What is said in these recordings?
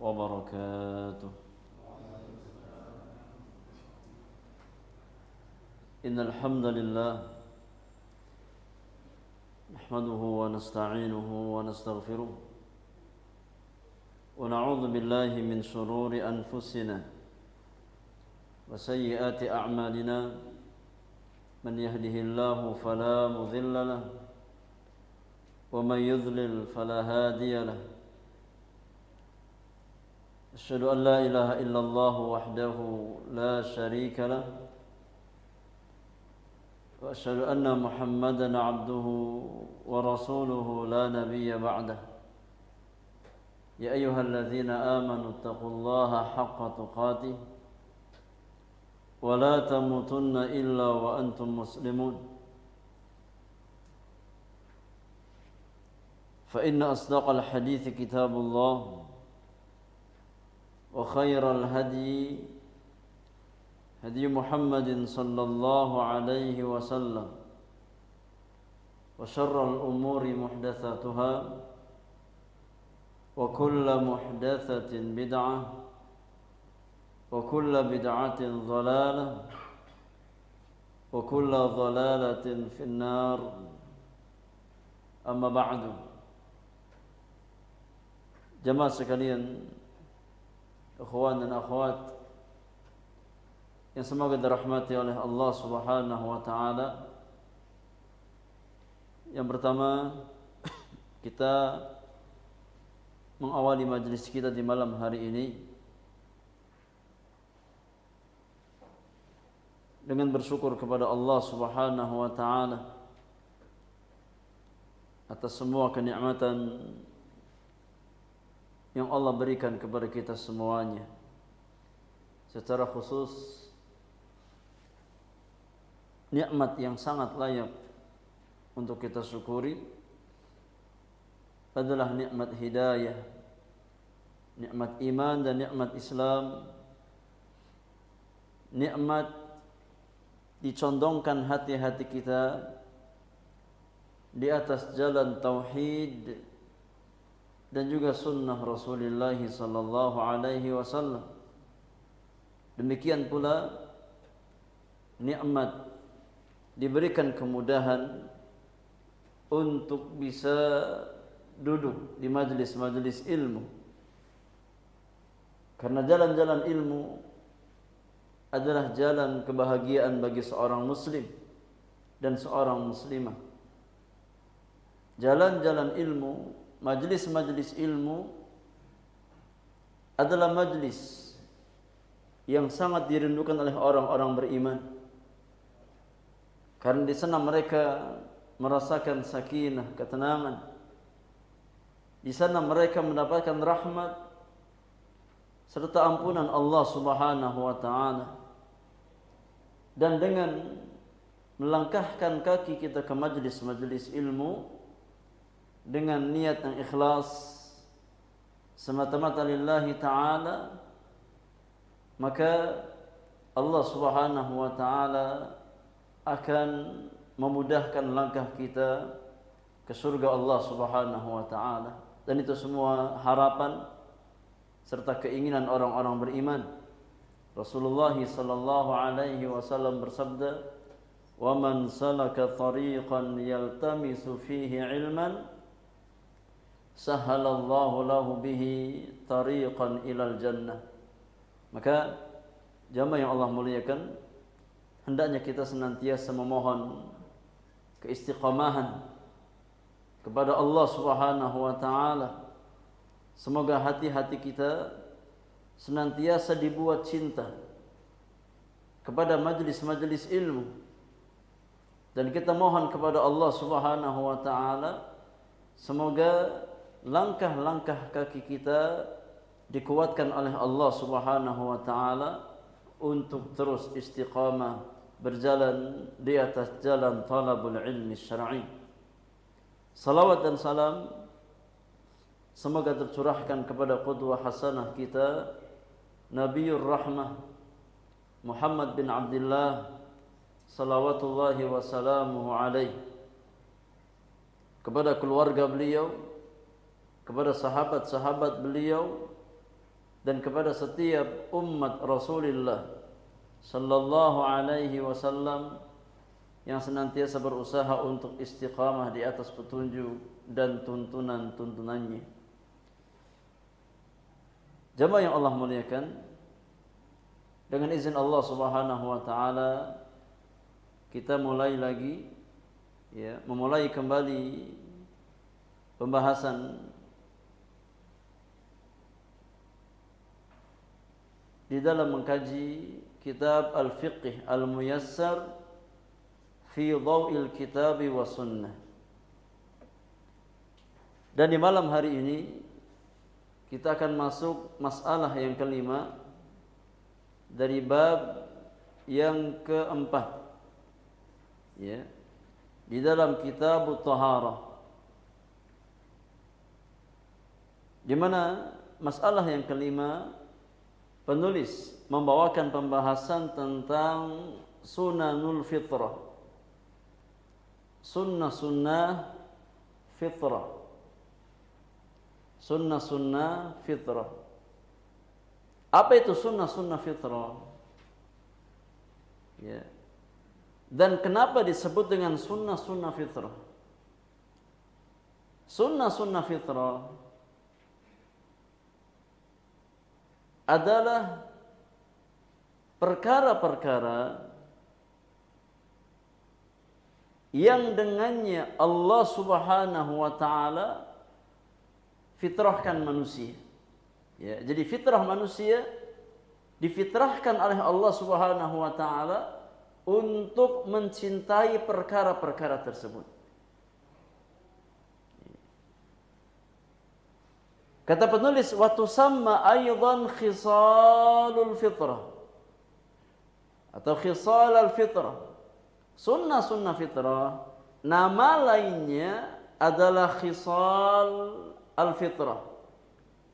وبركاته. إن الحمد لله نحمده ونستعينه ونستغفره ونعوذ بالله من شرور أنفسنا وسيئات أعمالنا من يهده الله فلا مضل له ومن يضلل فلا هادي له. أشهد أن لا إله إلا الله وحده لا شريك له وأشهد أن محمدا عبده ورسوله لا نبي بعده. يا أيها الذين آمنوا اتقوا الله حق تقاته ولا تموتن إلا وأنتم مسلمون. فإن أصدق الحديث كتاب الله وخير الهدي هدي محمد صلى الله عليه وسلم وشر الأمور محدثاتها وكل محدثة بدعة وكل بدعة ضلالة وكل ضلالة في النار. أما بعد, jemaah sekalian, ikhwan dan akhwat yang semoga dirahmati oleh Allah Subhanahu wa taala. Yang pertama, kita mengawali majelis kita di malam hari ini dengan bersyukur kepada Allah Subhanahu wa taala atas semua kenikmatan yang Allah berikan kepada kita semuanya. Secara khusus, nikmat yang sangat layak untuk kita syukuri adalah nikmat hidayah, nikmat iman dan nikmat Islam, nikmat dicondongkan hati-hati kita di atas jalan tauhid dan juga sunnah Rasulullah sallallahu alaihi wasallam. Demikian pula nikmat diberikan kemudahan untuk bisa duduk di majlis-majlis ilmu, karena jalan-jalan ilmu adalah jalan kebahagiaan bagi seorang muslim dan seorang muslimah. Jalan-jalan ilmu, majlis-majlis ilmu adalah majlis yang sangat dirindukan oleh orang-orang beriman, karena di sana mereka merasakan sakinah, ketenangan. Di sana mereka mendapatkan rahmat serta ampunan Allah Subhanahu wa taala. Dan dengan melangkahkan kaki kita ke majlis-majlis ilmu dengan niat yang ikhlas semata-mata lillahi ta'ala, maka Allah Subhanahu wa ta'ala akan memudahkan langkah kita ke surga Allah Subhanahu wa ta'ala. Dan itu semua harapan serta keinginan orang-orang beriman. Rasulullah sallallahu alaihi wasallam bersabda, "Wa man salaka tariqan yaltamisu fihi 'ilman sahhalallahu lahu bihi tariqan ilal jannah." Maka jamaah yang Allah muliakan, hendaknya kita senantiasa memohon keistiqamahan kepada Allah Subhanahu wa taala. Semoga hati-hati kita senantiasa dibuat cinta kepada majlis-majlis ilmu, dan kita mohon kepada Allah Subhanahu wa taala semoga langkah-langkah kaki kita dikuatkan oleh Allah Subhanahu wa taala untuk terus istiqamah berjalan di atas jalan talabul ilmi syar'i. Salawat dan salam semoga tercurahkan kepada qudwah hasanah kita, Nabiur Rahmah Muhammad bin Abdullah salawatullahi wa salamuhu alaih, kepada keluarga beliau, kepada sahabat-sahabat beliau, dan kepada setiap umat Rasulullah sallallahu alaihi wasallam yang senantiasa berusaha untuk istiqamah di atas petunjuk dan tuntunan-tuntunannya. Jamaah yang Allah muliakan, dengan izin Allah Subhanahu wa taala kita mulai lagi memulai kembali pembahasan di dalam mengkaji kitab Al-Fiqh Al-Muyassar fi Dhaw'il Kitab wa Sunnah. Dan di malam hari ini kita akan masuk masalah yang kelima dari bab yang keempat, di dalam kitab Taharah, di mana masalah yang kelima penulis membawakan pembahasan tentang sunanul fitrah, sunnah-sunnah fitrah, sunnah-sunnah fitrah. Apa itu sunnah-sunnah fitrah? Dan kenapa disebut dengan sunnah-sunnah fitrah? Sunnah-sunnah fitrah adalah perkara-perkara yang dengannya Allah Subhanahu wa taala fitrahkan manusia. Jadi fitrah manusia difitrahkan oleh Allah Subhanahu wa taala untuk mencintai perkara-perkara tersebut. Kata penulis, wa tusamma aidan khisalul fitrah atau khisal al-fitrah. Sunnah-sunnah fitrah nama lainnya adalah khisal al-fitrah.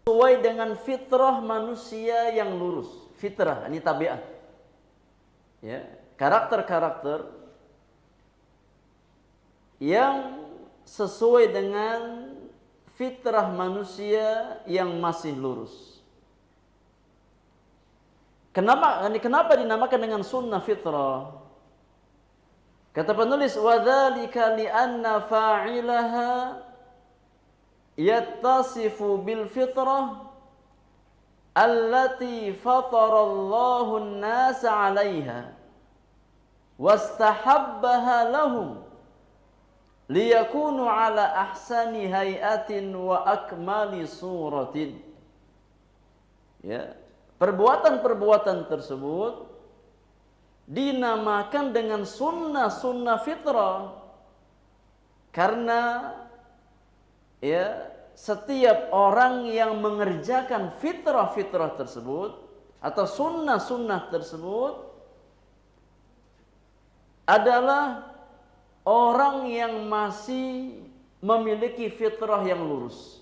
Sesuai dengan fitrah manusia yang lurus. Fitrah, ini tabiat. Karakter-karakter yang sesuai dengan fitrah manusia yang masih lurus. Kenapa dinamakan dengan sunnah fitrah? Kata penulis, wadzalika li'anna fa'ilaha yattasifu bil fitrah allati fatarallahu an-nasa 'alaiha wastahabbaha lahum liyakunu 'ala ahsani hay'atin wa akmali suratin. Perbuatan-perbuatan tersebut dinamakan dengan sunnah-sunnah fitrah karena setiap orang yang mengerjakan fitrah-fitrah tersebut atau sunnah-sunnah tersebut adalah orang yang masih memiliki fitrah yang lurus,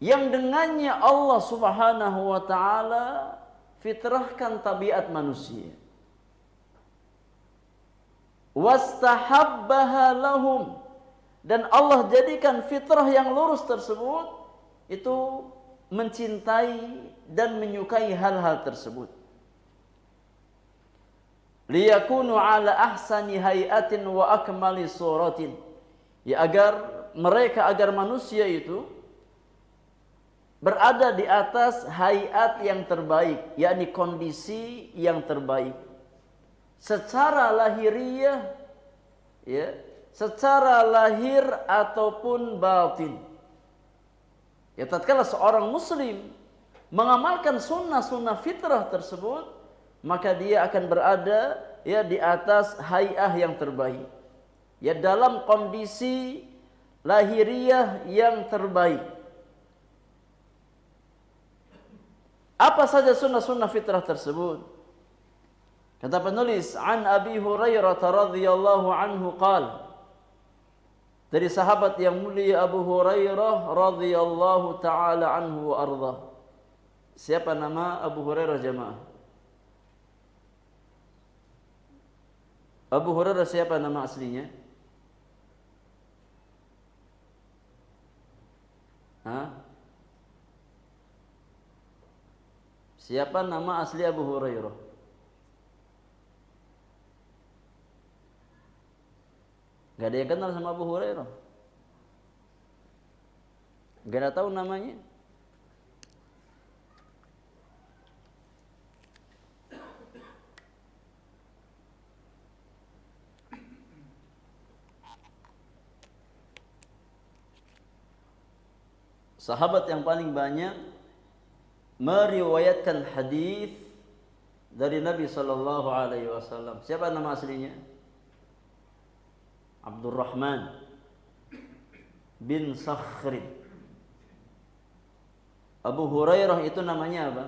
yang dengannya Allah Subhanahu wa taala fitrahkan tabiat manusia. Wastahabbaha lahum, dan Allah jadikan fitrah yang lurus tersebut itu mencintai dan menyukai hal-hal tersebut. Liyakunu ala ahsani hayatin wa akmali suratin, agar manusia itu berada di atas hayat yang terbaik, yakni kondisi yang terbaik secara lahiriah, secara lahir ataupun batin. Tatkala seorang muslim mengamalkan sunnah-sunnah fitrah tersebut, maka dia akan berada di atas hay'ah yang terbaik, dalam kondisi lahiriah yang terbaik. Apa saja sunnah-sunnah fitrah tersebut? Kata penulis, an Abi Hurairah radhiyallahu anhu qala, dari sahabat yang mulia Abu Hurairah radhiyallahu taala anhu wa arda. Siapa nama Abu Hurairah jemaah? Abu Hurairah siapa nama aslinya? Siapa nama asli Abu Hurairah? Gak ada yang kenal sama Abu Hurairah. Gak ada tahu namanya. Sahabat yang paling banyak meriwayatkan hadis dari Nabi sallallahu alaihi wasallam. Siapa nama aslinya? Abdurrahman bin Sakhr. Abu Hurairah itu namanya apa?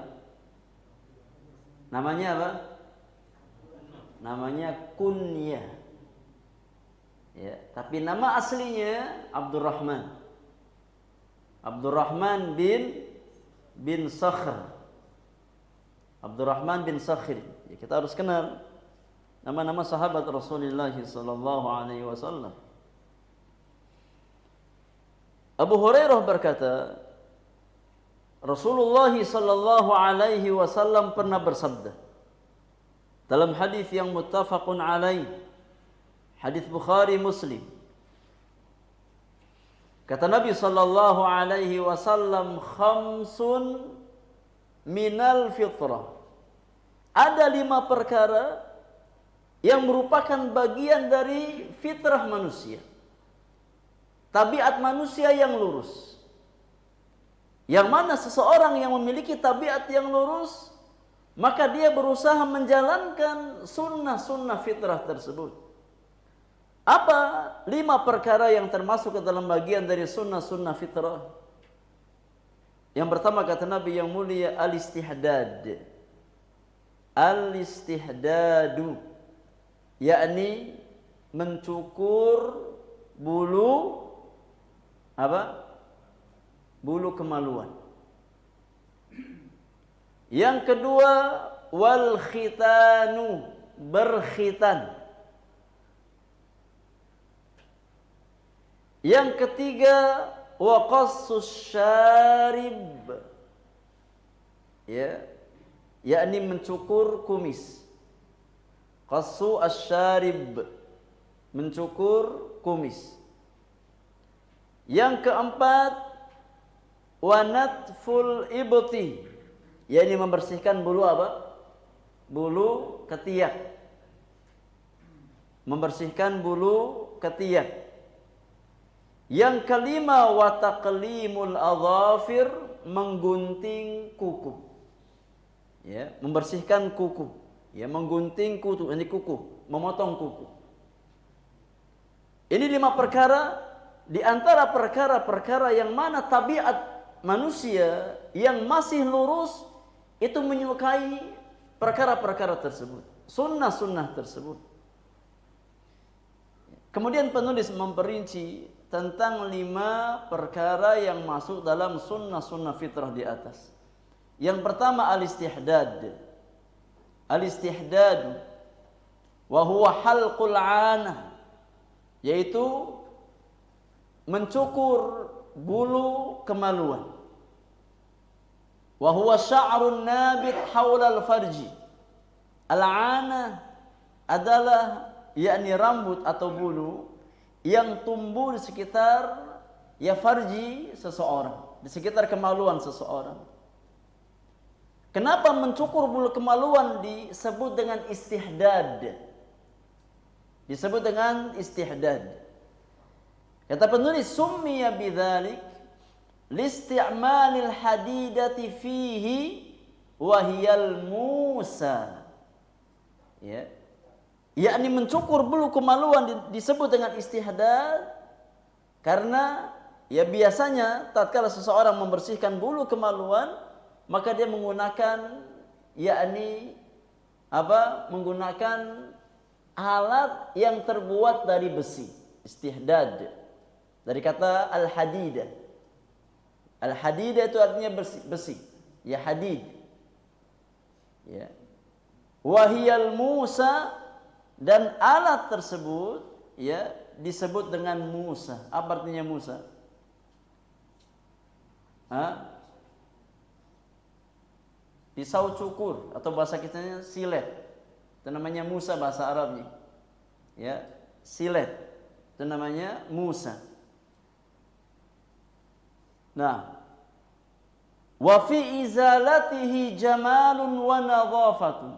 Namanya apa? Namanya kunyah. Ya, tapi nama aslinya Abdurrahman. Abdurrahman bin Sakhr. Abdurrahman bin Sakhr. Ya, kita harus kenal nama-nama sahabat Rasulullah sallallahu alaihi wasallam. Abu Hurairah berkata, Rasulullah sallallahu alaihi wasallam pernah bersabda dalam hadis yang muttafaqun alaih, hadis Bukhari Muslim. Kata Nabi sallallahu alaihi wasallam, khamsun minal fitrah. Ada 5 perkara yang merupakan bagian dari fitrah manusia. Tabiat manusia yang lurus. Yang mana seseorang yang memiliki tabiat yang lurus, maka dia berusaha menjalankan sunnah-sunnah fitrah tersebut. Apa 5 perkara yang termasuk ke dalam bagian dari sunnah-sunnah fitrah? Yang pertama kata Nabi yang mulia, al-istihdad. Al-istihdadu, yakni mencukur bulu apa? Bulu kemaluan. Yang kedua, wal khitanu, berkhitan. Yang ketiga, wa qassus syarib, ya, yakni mencukur kumis. Qassu asyarib, mencukur kumis. Yang keempat, wa natful ibti, yakni membersihkan bulu apa? Bulu ketiak. Membersihkan bulu ketiak. Yang kelima, wa taqlimul adhafir, menggunting kuku. Ya, membersihkan kuku. Ya, menggunting kuku, ini kuku, memotong kuku. Ini 5 perkara di antara perkara-perkara yang mana tabiat manusia yang masih lurus itu menyukai perkara-perkara tersebut, sunnah-sunnah tersebut. Kemudian penulis memperinci tentang 5 perkara yang masuk dalam sunnah-sunnah fitrah di atas. Yang pertama, al-istihdad. Al-istihdad wa huwa halqul 'anah, yaitu mencukur bulu kemaluan. Wa huwa sya'run nabit haula al-farji. Al-'anah adalah yakni rambut atau bulu yang tumbuh di sekitar ya farji seseorang, di sekitar kemaluan seseorang. Kenapa mencukur bulu kemaluan disebut dengan istihdad? Disebut dengan istihdad. Kata penulis, summiya bidzalik listi'malil hadidati fihi wa hiyal musa. Ya. Yakni mencukur bulu kemaluan disebut dengan istihdad karena ya biasanya tatkala seseorang membersihkan bulu kemaluan maka dia menggunakan yakni apa? Menggunakan alat yang terbuat dari besi. Istihdad dari kata al-hadidah. Al-hadidah itu artinya besi. Ya, hadid. Ya. Wahiyal musa, dan alat tersebut ya disebut dengan musa. Apa artinya musa? pisau cukur atau bahasa kitanya silet. Itu namanya Musa bahasa Arabnya. Ya, silet. Itu namanya Musa. Nah, wa fi izalatihi jamalun wa nadhafatun.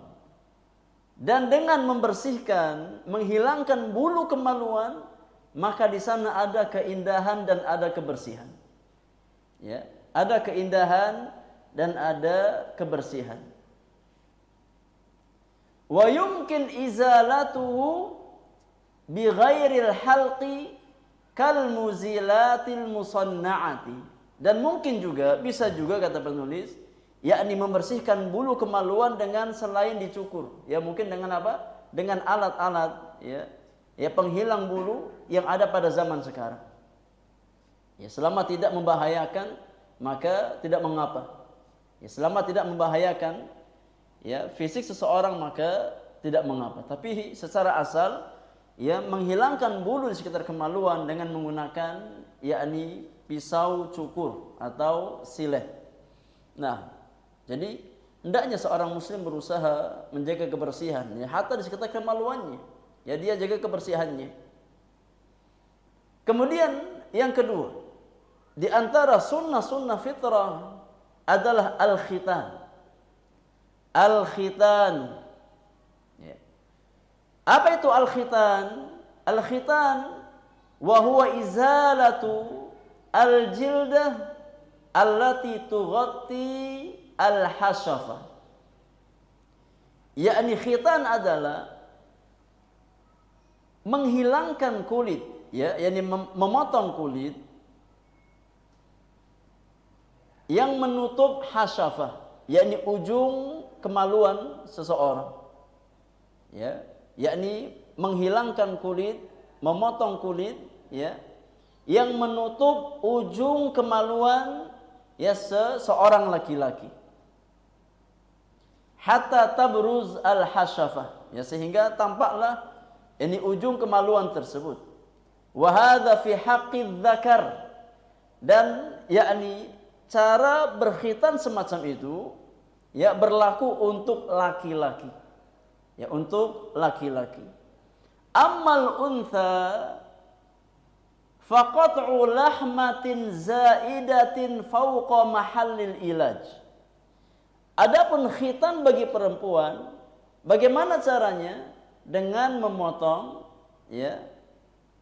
Dan dengan membersihkan, menghilangkan bulu kemaluan, maka di sana ada keindahan dan ada kebersihan. Ya, ada keindahan dan ada kebersihan. Wa yumkin izalatuhu bi ghairil halqi kal muzilatil musanna'ati. Dan mungkin juga, bisa juga kata penulis, yakni membersihkan bulu kemaluan dengan selain dicukur. Ya mungkin dengan apa? Dengan alat-alat ya penghilang bulu yang ada pada zaman sekarang. Ya selama tidak membahayakan maka tidak mengapa. Ya selama tidak membahayakan ya fisik seseorang maka tidak mengapa. Tapi secara asal ya menghilangkan bulu di sekitar kemaluan dengan menggunakan yakni pisau cukur atau silet. Nah, jadi hendaknya seorang muslim berusaha menjaga kebersihan ya hatta di sekitar kemaluannya. Ya dia jaga kebersihannya. Kemudian yang kedua, di antara sunnah-sunnah fitrah adalah al-khitan. Al-khitan. Ya. Apa itu al-khitan? Al-khitan wa huwa izalatu al-jildah allati tughatti al-hashafa. Yakni khitan adalah menghilangkan kulit, ya, yakni memotong kulit yang menutup hasyafah, yakni ujung kemaluan seseorang. Ya, yakni menghilangkan kulit, memotong kulit, ya, yang menutup ujung kemaluan ya seorang laki-laki. Hatta tabruz al-hasyafah, ya sehingga tampaklah ini ujung kemaluan tersebut. Wa hadza fi haqqidz dzakar, dan yakni cara berkhitan semacam itu ya berlaku untuk laki-laki. Ya untuk laki-laki. Ammal untha faqat'u lahmatin zaidatin fauqa mahallil ilaj. Adapun khitan bagi perempuan, bagaimana caranya? Dengan memotong ya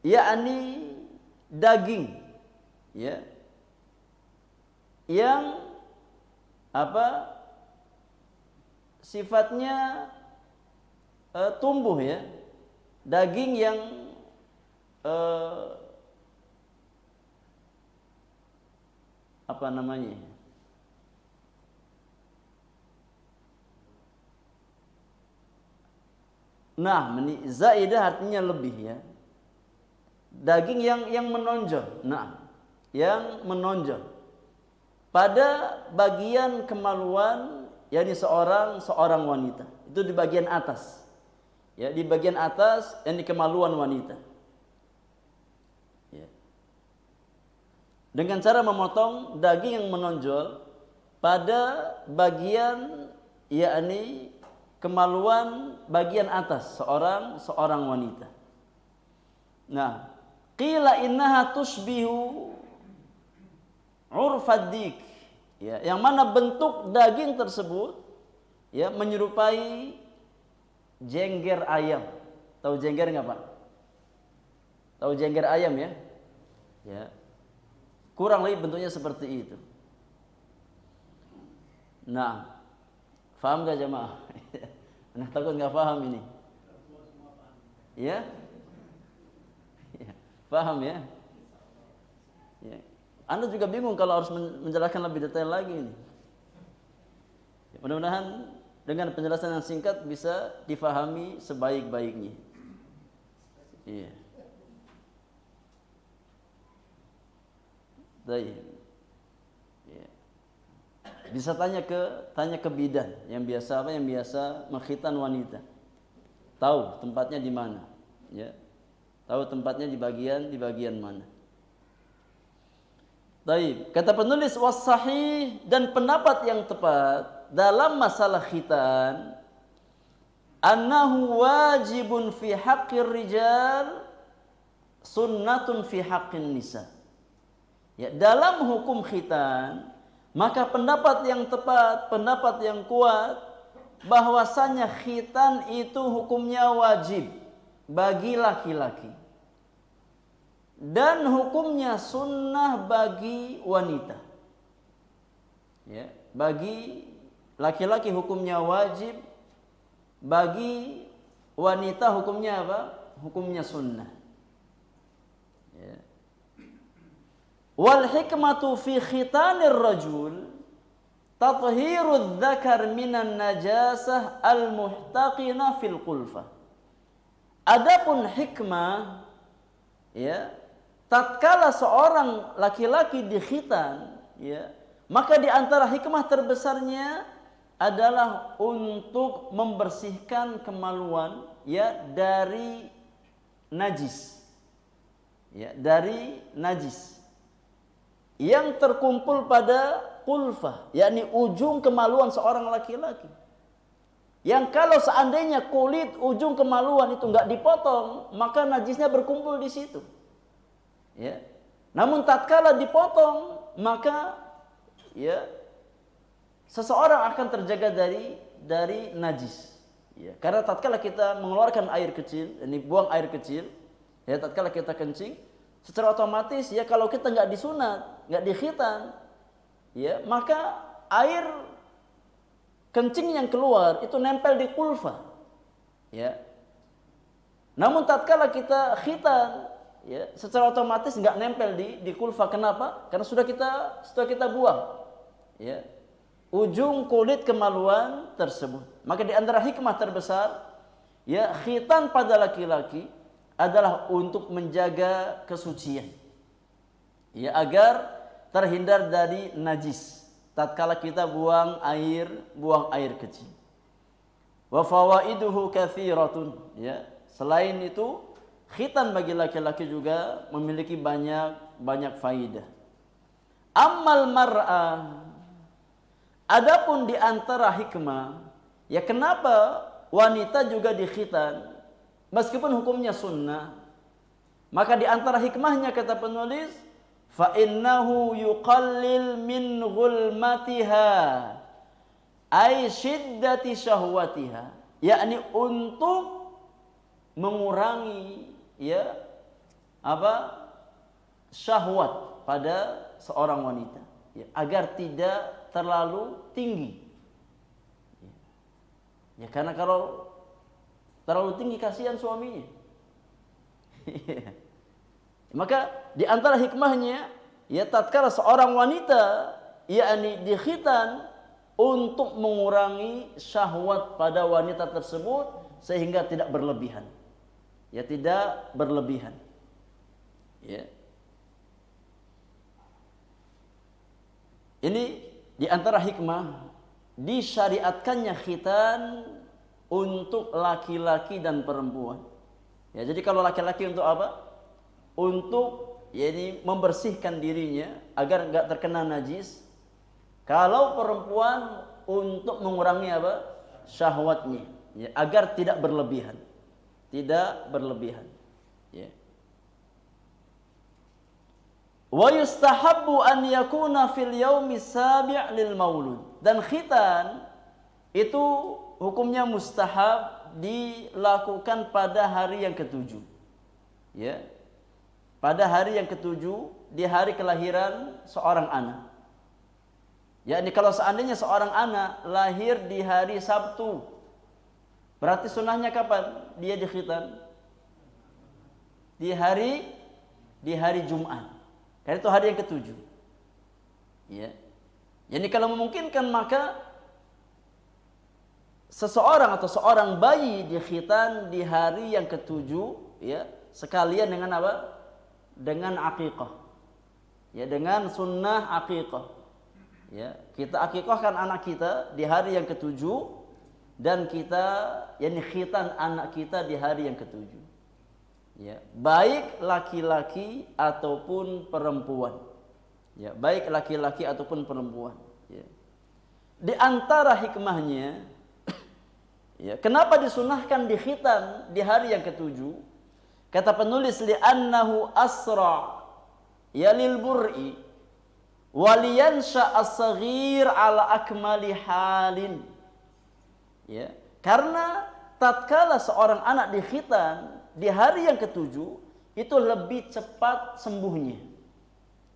yakni daging ya yang apa sifatnya tumbuh ya, daging yang apa namanya? Nah, zaidah artinya lebih ya. Daging yang menonjol. Nah, yang menonjol pada bagian kemaluan yakni seorang wanita. Itu di bagian atas. Ya, di bagian atas yang di kemaluan wanita. Ya. Dengan cara memotong daging yang menonjol pada bagian yakni kemaluan bagian atas seorang wanita. Nah, qila innaha tushbihu urfad dik. Ya, yang mana bentuk daging tersebut ya menyerupai jengger ayam. Tahu jengger enggak, Pak? Tahu jengger ayam ya? Ya. Kurang lebih bentuknya seperti itu. Nah, paham enggak jemaah? Nah, takut enggak paham ini. Ya? Ya, paham ya? Ya. Anda juga bingung kalau harus menjelaskan lebih detail lagi ini. Ya, mudah-mudahan dengan penjelasan yang singkat bisa difahami sebaik-baiknya. Iya. Baik. Ya. Bisa tanya ke bidan yang biasa mengkhitan wanita. Tahu tempatnya di mana? Ya. Tahu tempatnya di bagian mana? Baik, kata penulis was-sahih, dan pendapat yang tepat dalam masalah khitan annahu wajibun fi haqqir rijal sunnatun fi haqqin nisa. Ya, dalam hukum khitan maka pendapat yang tepat, pendapat yang kuat bahwasanya khitan itu hukumnya wajib bagi laki-laki dan hukumnya sunnah bagi wanita. Ya, bagi laki-laki hukumnya wajib, bagi wanita hukumnya apa? Hukumnya sunnah. Ya. Wal hikmatu fi khitanir rajul tathhirudz dzakar minan najasah al muhtaqina fil qulfah. Adapun hikmah, ya, tatkala seorang laki-laki dikhitan, ya, maka di antara hikmah terbesarnya adalah untuk membersihkan kemaluan, ya, dari najis, ya, dari najis yang terkumpul pada qulfah, yakni ujung kemaluan seorang laki-laki. Yang kalau seandainya kulit ujung kemaluan itu enggak dipotong, maka najisnya berkumpul di situ. Ya. Namun tatkala dipotong, maka ya seseorang akan terjaga dari najis. Ya. Karena tatkala kita mengeluarkan air kecil, ini buang air kecil, ya, tatkala kita kencing, secara otomatis ya kalau kita nggak disunat, nggak dikhitan, ya maka air kencing yang keluar itu nempel di qulfah, ya. Namun tatkala kita khitan, ya secara otomatis nggak nempel di qulfah. Kenapa? Karena sudah kita buang, ya, ujung kulit kemaluan tersebut. Maka di antara hikmah terbesar, ya, khitan pada laki-laki adalah untuk menjaga kesucian, ya, agar terhindar dari najis tatkala kita buang air kecil. Wa fawaiduhu katsiratun, ya. Selain itu, khitan bagi laki-laki juga memiliki banyak faidah. Ammal mar'ah, adapun di antara hikmah, ya kenapa wanita juga dikhitan meskipun hukumnya sunnah, maka di antara hikmahnya kata penulis, fa innahu yuqallil min ghulmatiha ay syiddati syahwatiha, yakni untuk mengurangi, ya, apa? Syahwat pada seorang wanita, ya, agar tidak terlalu tinggi. Ya, karena kalau terlalu tinggi kasihan suaminya. Maka di antara hikmahnya, ya, tatkala seorang wanita yakni dikhitan untuk mengurangi syahwat pada wanita tersebut sehingga tidak berlebihan. Ya, tidak berlebihan. Ya. Ini di antara hikmah disyariatkannya khitan untuk laki-laki dan perempuan. Ya, jadi kalau laki-laki untuk apa? Untuk yakni membersihkan dirinya agar enggak terkena najis. Kalau perempuan untuk mengurangi apa? Syahwatnya, ya, agar tidak berlebihan. Tidak berlebihan. Ya. Wa yustahabbu an yakuna fil yaumi sabi' lil maulud. Dan khitan itu hukumnya mustahab dilakukan pada hari yang ketujuh, ya, pada hari yang ketujuh di hari kelahiran seorang anak. Yakni kalau seandainya seorang anak lahir di hari Sabtu, berarti sunnahnya kapan dia dikhitan? Di hari Jumat. Karena itu hari yang ketujuh. Ya. Jadi kalau memungkinkan maka seseorang atau seorang bayi dikhitan di hari yang ketujuh, ya, sekalian dengan apa? Dengan akikah. Ya, dengan sunnah akikah. Ya, kita akikahkan anak kita di hari yang ketujuh dan kita yakni khitan anak kita di hari yang ketujuh. Ya, baik laki-laki ataupun perempuan. Ya, baik laki-laki ataupun perempuan. Ya. di antara hikmahnya, ya, kenapa disunahkan dikhitan di hari yang ketujuh? Kata penulis, li'annahu asra' ya lil bur'i waliyansha as-saghir ala akmali halin. Ya, karena tatkala seorang anak dikhitan di hari yang ketujuh itu lebih cepat sembuhnya.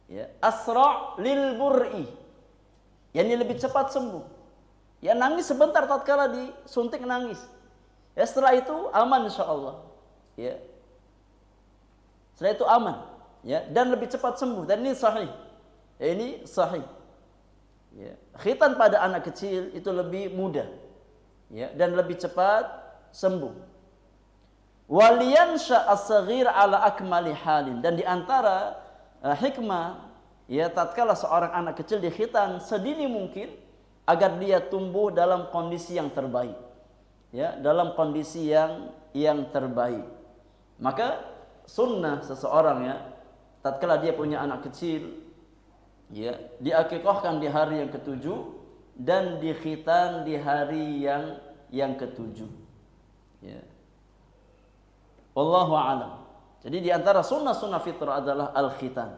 Ya, asra' lil bur'i, yakni lebih cepat sembuh. Ya, nangis sebentar tatkala disuntik nangis. Ya, setelah itu aman insyaallah. Ya. Setelah itu aman, ya, dan lebih cepat sembuh, dan ini sahih. Ya, ini sahih. Ya. Khitan pada anak kecil itu lebih mudah, ya, dan lebih cepat sembuh. Waliyansha as-saghir ala akmali halin, dan di antara hikmah, ya, tatkala seorang anak kecil dikhitan sedini mungkin agar dia tumbuh dalam kondisi yang terbaik, ya, dalam kondisi yang terbaik. Maka sunnah seseorang, ya, tatkala dia punya anak kecil, ya, diakikahkan di hari yang ketujuh dan dikhitan di hari yang ketujuh. Ya. Wallahu a'lam. Jadi di antara sunnah-sunnah fitrah adalah al-khitan.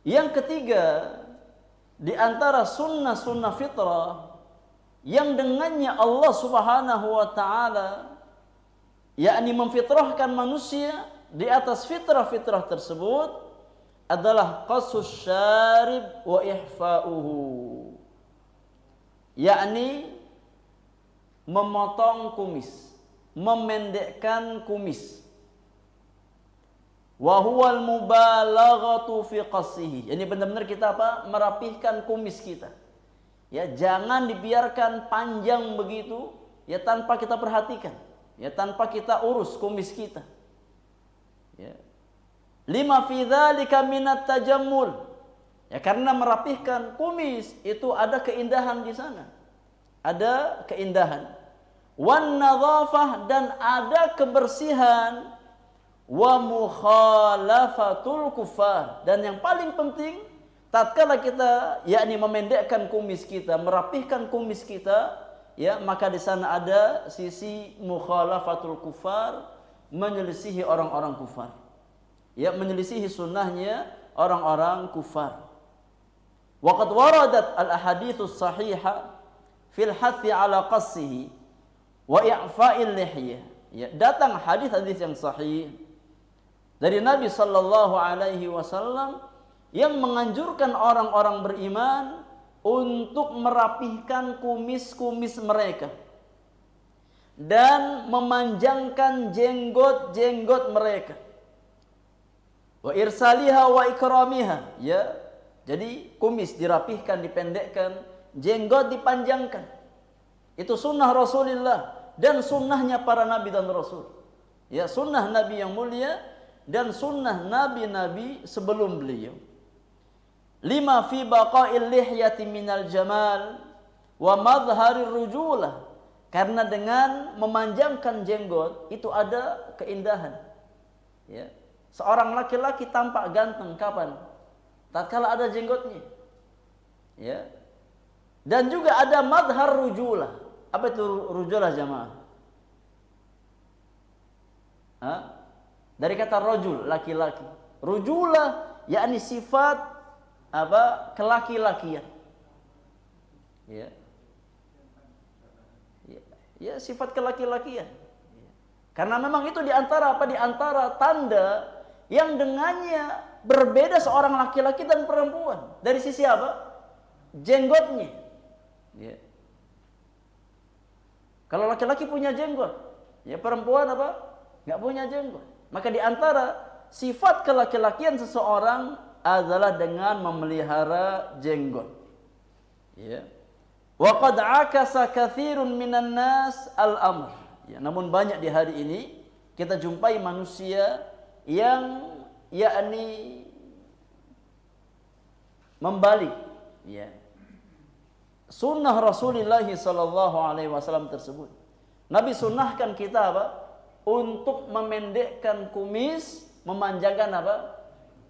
Yang ketiga, di antara sunnah-sunnah fitrah yang dengannya Allah Subhanahu wa taala yakni memfitrahkan manusia di atas fitrah-fitrah tersebut adalah qasus syarib wa ihfa'uhu, yakni memotong kumis, memendekkan kumis. Wa huwal mubalaghatu fi qassihi, yani benar-benar kita merapihkan kumis kita. Ya, jangan dibiarkan panjang begitu, ya, tanpa kita perhatikan, ya, tanpa kita urus kumis kita. Ya. Lima fi dzalika minat tajammul. Ya, karena merapihkan kumis itu ada keindahan di sana. Ada keindahan. Wan nadzafah, dan ada kebersihan. Wa mukhalafatul kufar, dan yang paling penting tatkala kita yakni memendekkan kumis kita, merapihkan kumis kita, ya, maka di sana ada sisi mukhalafatul kufar, menyelisihi orang-orang kufar, ya, menyelisihi sunnahnya orang-orang kufar. Waqad waradat al-ahaditsus sahihah fil hathi ala qassihi wa i'fa'il lihyah, ya, datang hadis-hadis yang sahih dari Nabi sallallahu alaihi wasallam yang menganjurkan orang-orang beriman untuk merapihkan kumis-kumis mereka dan memanjangkan jenggot-jenggot mereka. Wa irsaliha wa ikramiha, ya. Jadi kumis dirapihkan, dipendekkan, jenggot dipanjangkan. Itu sunnah Rasulullah dan sunnahnya para nabi dan rasul. Ya, sunnah Nabi yang mulia dan sunnah nabi-nabi sebelum beliau. Lima fi baqa'il lihyati minal jamal wa madharir rujulah, karena dengan memanjangkan jenggot itu ada keindahan. Ya. Seorang laki-laki tampak ganteng kapan? Tatkala ada jenggotnya. Ya. Dan juga ada madhar rujulah. Apa itu rujulah jamaah? Hah? Dari kata rajul, laki-laki. Rujulah yakni sifat kelaki-lakian. Ya. Ya, sifat kelaki-lakian. Karena memang itu di antara tanda yang dengannya berbeda seorang laki-laki dan perempuan. Dari sisi apa? Jenggotnya. Ya. Kalau laki-laki punya jenggot, ya, perempuan nggak punya jenggot. Maka di antara sifat kelaki-lakian seseorang adalah dengan memelihara jenggot. Ya. Wa qad akasa katsirun minan nas al-amr. Ya, namun banyak di hari ini kita jumpai manusia yang yakni membalik, ya, sunnah Rasulullah sallallahu alaihi wasallam tersebut. Nabi sunnahkan kita untuk memendekkan kumis, memanjangkan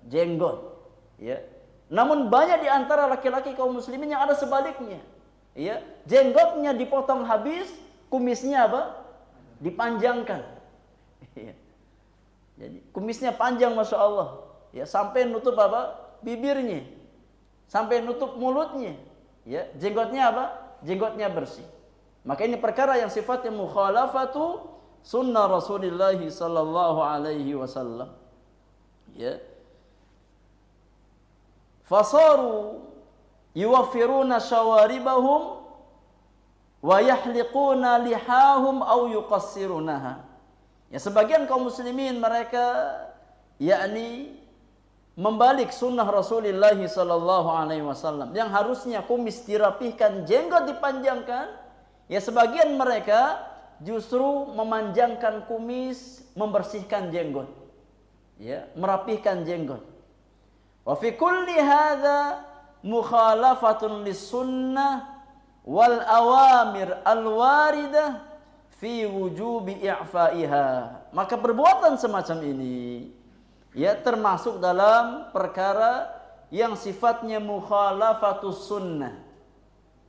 jenggot, ya. Namun banyak di antara laki-laki kaum muslimin yang ada sebaliknya, ya, jenggotnya dipotong habis, kumisnya apa? Dipanjangkan. Ya. Jadi kumisnya panjang, masya Allah, ya, sampai nutup apa? Bibirnya, sampai nutup mulutnya. Ya, jenggotnya apa? Jenggotnya bersih. Maka ini perkara yang sifatnya mukhalafatu sunnah Rasulullah sallallahu alaihi wasallam. Ya. Fasaru yuwaffiruna syawaribahum wa yahliquna lihahum aw yuqassirunaha. Ya, sebagian kaum muslimin mereka yakni membalik sunnah Rasulullah sallallahu alaihi wasallam yang harusnya kumis dirapihkan, jenggot dipanjangkan. Ya, sebagian mereka justru memanjangkan kumis, membersihkan jenggot. Ya, merapihkan jenggot. Wa fi kulli hadza mukhalafatun lis-sunnah wal awamir al-waridah fi wujubi i'faiha. Maka perbuatan semacam ini ya termasuk dalam perkara yang sifatnya mukhalafatus sunnah,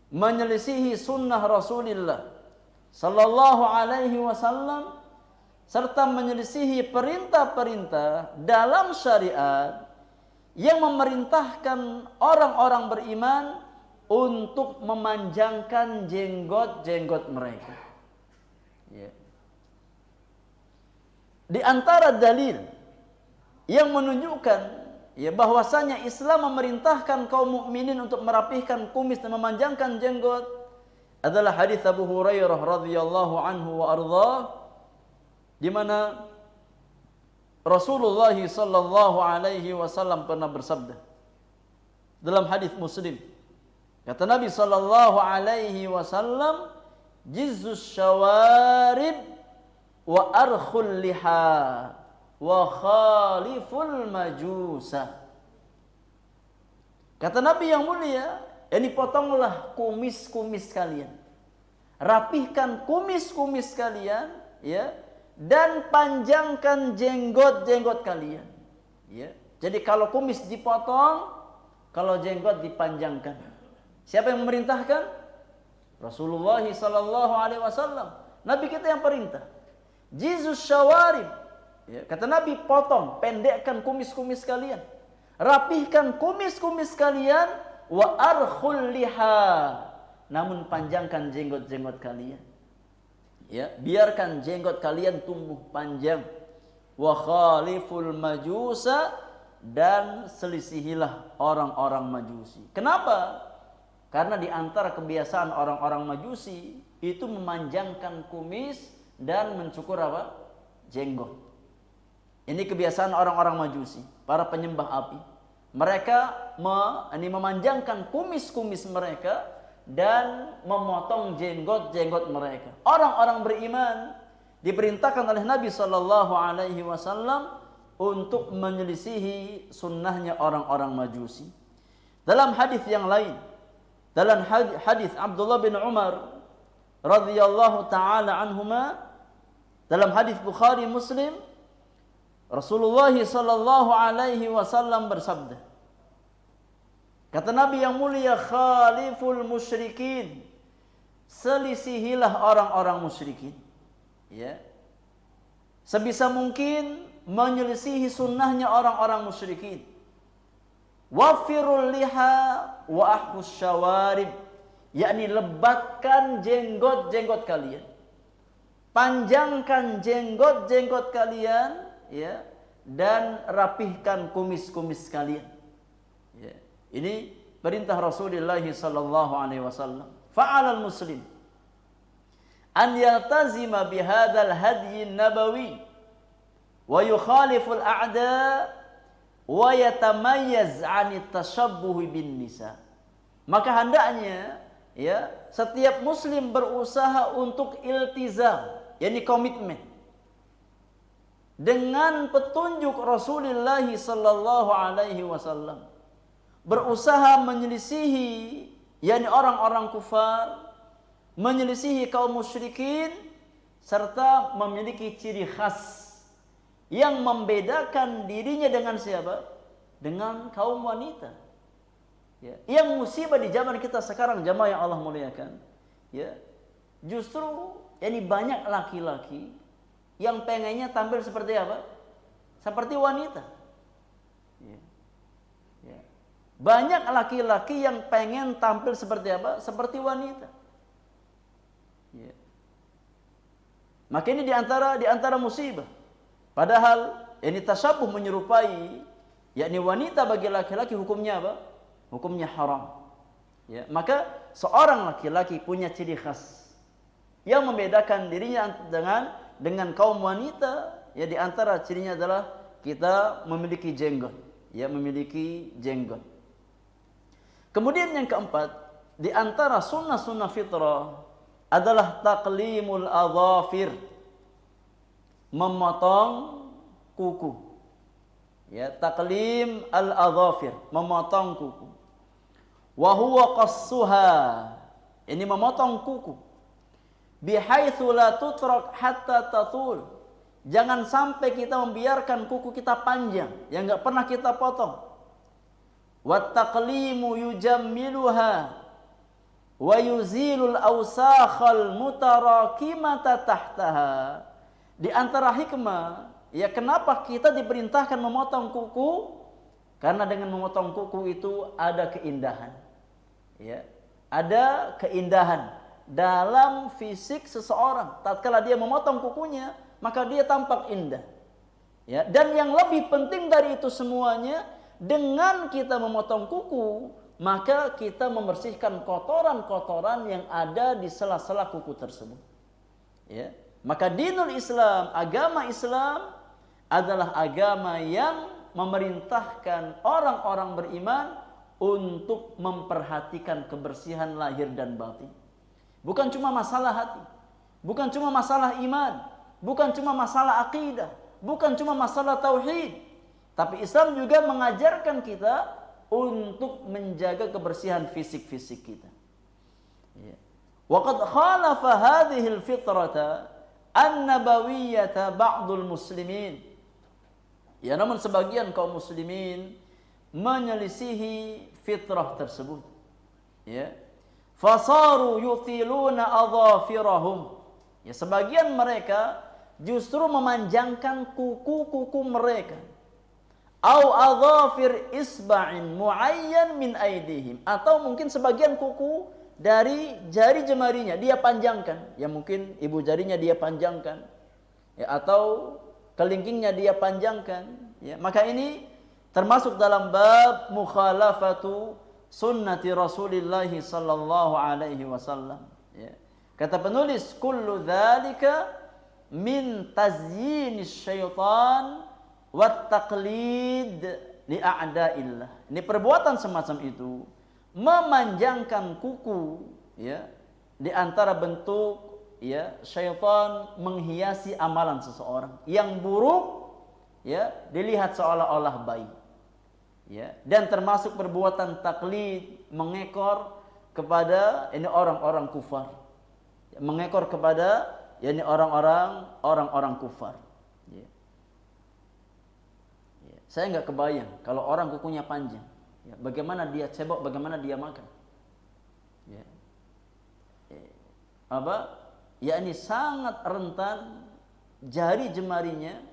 menyelisihi sunnah Rasulullah sallallahu alaihi wasallam, serta menyelisihi perintah-perintah dalam syariat yang memerintahkan orang-orang beriman untuk memanjangkan jenggot-jenggot mereka. Ya. Di antara dalil yang menunjukkan ya bahwasanya Islam memerintahkan kaum mukminin untuk merapihkan kumis dan memanjangkan jenggot adalah hadis Abu Hurairah radhiyallahu anhu wa ardhah, di mana Rasulullah sallallahu alaihi wasallam pernah bersabda dalam hadis Muslim. Kata Nabi sallallahu alaihi wasallam, "Jizzus syawarib wa arkhul liha wa khaliful majusa." Kata Nabi yang mulia, ini potonglah kumis-kumis kalian, rapihkan kumis-kumis kalian, ya, dan panjangkan jenggot-jenggot kalian. Ya. Jadi kalau kumis dipotong, kalau jenggot dipanjangkan. Siapa yang memerintahkan? Rasulullah sallallahu alaihi wasallam. Nabi kita yang perintah. Jizus syawarib. Ya, kata Nabi, potong, pendekkan kumis-kumis kalian, rapihkan kumis-kumis kalian, wa arkhul liha, namun panjangkan jenggot-jenggot kalian. Ya, biarkan jenggot kalian tumbuh panjang. Wa khaliful majusa, dan selisihilah orang-orang Majusi. Kenapa? Karena di antara kebiasaan orang-orang Majusi itu memanjangkan kumis dan mencukur apa? Jenggot. Ini kebiasaan orang-orang Majusi, para penyembah api. Mereka memanjangkan kumis-kumis mereka dan memotong jenggot-jenggot mereka. Orang-orang beriman diperintahkan oleh Nabi sallallahu alaihi wasallam untuk menyelisihi sunnahnya orang-orang Majusi. Dalam hadis yang lain, dalam hadis Abdullah bin Umar radhiyallahu taala anhuma, dalam hadis Bukhari Muslim, Rasulullah sallallahu alaihi wasallam bersabda, kata Nabi yang mulia, khaliful musyrikin, selisihilah orang-orang musyrikin. Ya. Sebisa mungkin menyelisihi sunnahnya orang-orang musyrikin. Wafirul liha wa ahus syawarib, yakni lebatkan jenggot-jenggot kalian, panjangkan jenggot-jenggot kalian, ya, dan rapihkan kumis-kumis kalian. Ya. Ini perintah Rasulullah sallallahu alaihi wasallam. Fa'alal muslim an yaltazima bihadzal hadyi nabawi wa yukhaliful a'da wa yatamayyaz 'anit tashabbuh bin nisa. Maka hendaknya ya setiap muslim berusaha untuk iltizam, yakni komitmen dengan petunjuk Rasulullah sallallahu alaihi wasallam, berusaha menyelisihi yakni orang-orang kufar, menyelisihi kaum musyrikin, serta memiliki ciri khas yang membedakan dirinya dengan siapa? Dengan kaum wanita. Ya, yang musibah di zaman kita sekarang, jamaah yang Allah muliakan, ya, justru banyak laki-laki yang pengennya tampil seperti apa? Seperti wanita. Ya. Ya. Banyak laki-laki yang pengen tampil seperti apa? Seperti wanita. Ya. Maka ini di antara musibah. Padahal ini tasyabuh menyerupai, yakni wanita bagi laki-laki hukumnya apa? Hukumnya haram. Ya, maka seorang laki-laki punya ciri khas yang membedakan dirinya dengan kaum wanita. Ya, di antara cirinya adalah kita memiliki jenggot. Ya, memiliki jenggot. Kemudian yang keempat, di antara sunnah-sunnah fitrah adalah taqlimul adhafir, memotong kuku. Ya, taqlim al-adhafir, memotong kuku. Wa huwa qassuha, ini memotong kuku. Bihaitsu la tutrak hatta tatul, jangan sampai kita membiarkan kuku kita panjang yang enggak pernah kita potong. Wa taqlimu yujammiluha wa yuzilul awsakhal mutarakimata tahtaha. Di antara hikmah, ya, kenapa kita diperintahkan memotong kuku? Karena dengan memotong kuku itu ada keindahan. Ya, ada keindahan dalam fisik seseorang. Tatkala dia memotong kukunya, maka dia tampak indah. Ya, dan yang lebih penting dari itu semuanya, dengan kita memotong kuku, maka kita membersihkan kotoran-kotoran yang ada di sela-sela kuku tersebut. Ya, maka dinul Islam, agama Islam adalah agama yang memerintahkan orang-orang beriman untuk memperhatikan kebersihan lahir dan batin. Bukan cuma masalah hati, bukan cuma masalah iman, bukan cuma masalah akidah, bukan cuma masalah tauhid, tapi Islam juga mengajarkan kita untuk menjaga kebersihan fisik-fisik kita. Ya. Wa qad khalafa hadhihi al-fitrata an-nabawiyyata ba'dul muslimin. Ya, namun sebagian kaum muslimin menyelisihi fitrah tersebut. Ya. Fasaru yutiluna adhafirahum. Ya, sebagian mereka justru memanjangkan kuku-kuku mereka. Au adhafir isba'in muayyan min aidihim, atau mungkin sebagian kuku dari jari jemarinya dia panjangkan. Ya, mungkin ibu jarinya dia panjangkan. Ya, atau kelingkingnya dia panjangkan. Ya, maka ini termasuk dalam bab mukhalafatu sunnati Rasulillah sallallahu alaihi wasallam. Ya. Kata penulis, kullu dzalika min tazyinis syaitan wat taqlid li a'da'illah. Ini perbuatan semacam itu memanjangkan kuku, ya, di antara bentuk, ya, syaitan menghiasi amalan seseorang yang buruk, ya, dilihat seolah-olah baik. Ya, dan termasuk perbuatan taklid, mengekor kepada ini orang-orang kufar. Ya, mengekor kepada ini orang-orang kufar. Ya. Ya, saya nggak kebayang kalau orang kukunya panjang. Ya, bagaimana dia cebok, bagaimana dia makan. Ya. Apa? Ya, ini sangat rentan jari jemarinya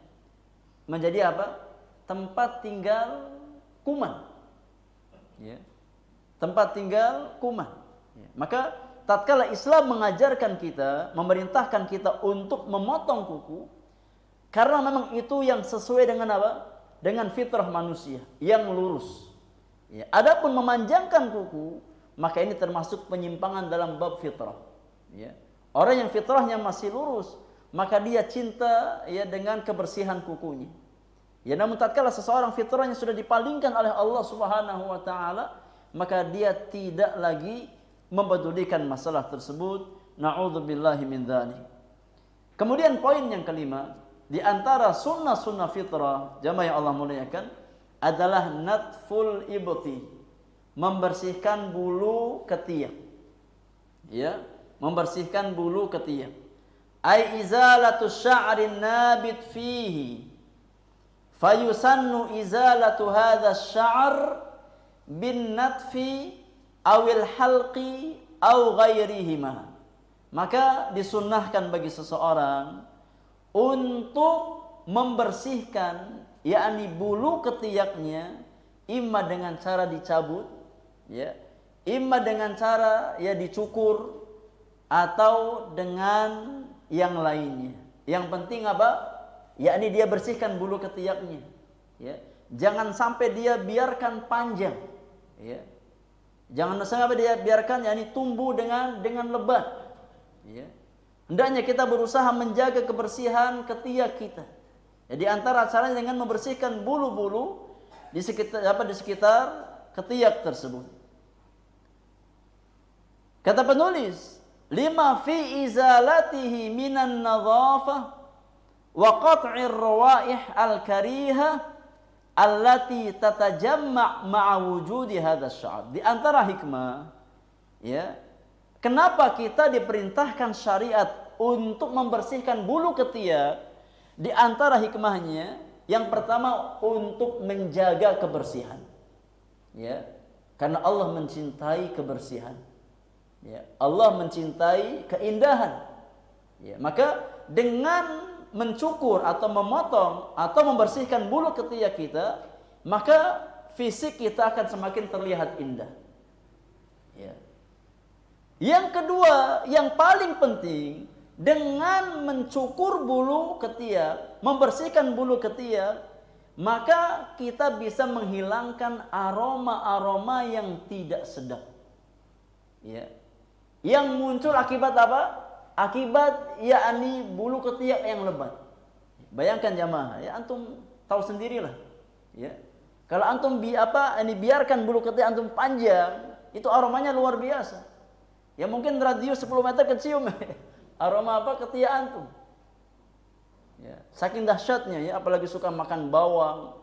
menjadi apa? Tempat tinggal kuman. Ya. Tempat tinggal kuman. Ya. Maka tatkala Islam mengajarkan kita, memerintahkan kita untuk memotong kuku, karena memang itu yang sesuai dengan apa? Dengan fitrah manusia yang lurus. Ya. Adapun memanjangkan kuku, maka ini termasuk penyimpangan dalam bab fitrah. Ya. Orang yang fitrahnya masih lurus, maka dia cinta, ya, dengan kebersihan kukunya. Ya, namun tatkala seseorang fitrahnya sudah dipalingkan oleh Allah Subhanahu wa taala, maka dia tidak lagi mempedulikan masalah tersebut. Na'udzubillahi min dzalik. Kemudian poin yang kelima, di antara sunnah-sunnah fitrah, jamaah yang Allah muliakan, adalah natful ibti, membersihkan bulu ketiak. Ya, membersihkan bulu ketiak. Ai izalatu sya'rin nabit fihi. Fayusannu izalatu hadha asy-sya'r bin natfi awil halqi aw ghairihima. Maka disunnahkan bagi seseorang untuk membersihkan yakni bulu ketiaknya imma dengan cara dicabut ya, imma dengan cara ya dicukur atau dengan yang lainnya. Yang penting apa? Yakni dia bersihkan bulu ketiaknya ya. Jangan sampai dia biarkan panjang ya. Jangan sampai dia biarkan yakni tumbuh dengan lebat ya. Hendaknya kita berusaha menjaga kebersihan ketiak kita. Jadi antara caranya dengan membersihkan bulu-bulu di sekitar ketiak tersebut. Kata penulis, lima fi izalatihi minan nadhafah wa qat'ir rawaih al-kariha allati tatajamma' ma'a wujudi hadzal sya'ab. Di antara hikmah ya, kenapa kita diperintahkan syariat untuk membersihkan bulu ketiak? Di antara hikmahnya, yang pertama untuk menjaga kebersihan. Ya. Karena Allah mencintai kebersihan. Ya. Allah mencintai keindahan. Ya. Maka dengan mencukur atau memotong atau membersihkan bulu ketiak kita, maka fisik kita akan semakin terlihat indah. Ya. Yang kedua, yang paling penting, dengan mencukur bulu ketiak, membersihkan bulu ketiak, maka kita bisa menghilangkan aroma-aroma yang tidak sedap. Ya. Yang muncul akibat apa? Akibat yakni bulu ketiak yang lebat. Bayangkan jamaah, ya antum tahu sendirilah. Ya. Kalau antum biarkan bulu ketiak antum panjang, itu aromanya luar biasa. Ya mungkin radius 10 meter kecium. Aroma apa? Ketiak antum. Ya, saking dahsyatnya ya, apalagi suka makan bawang,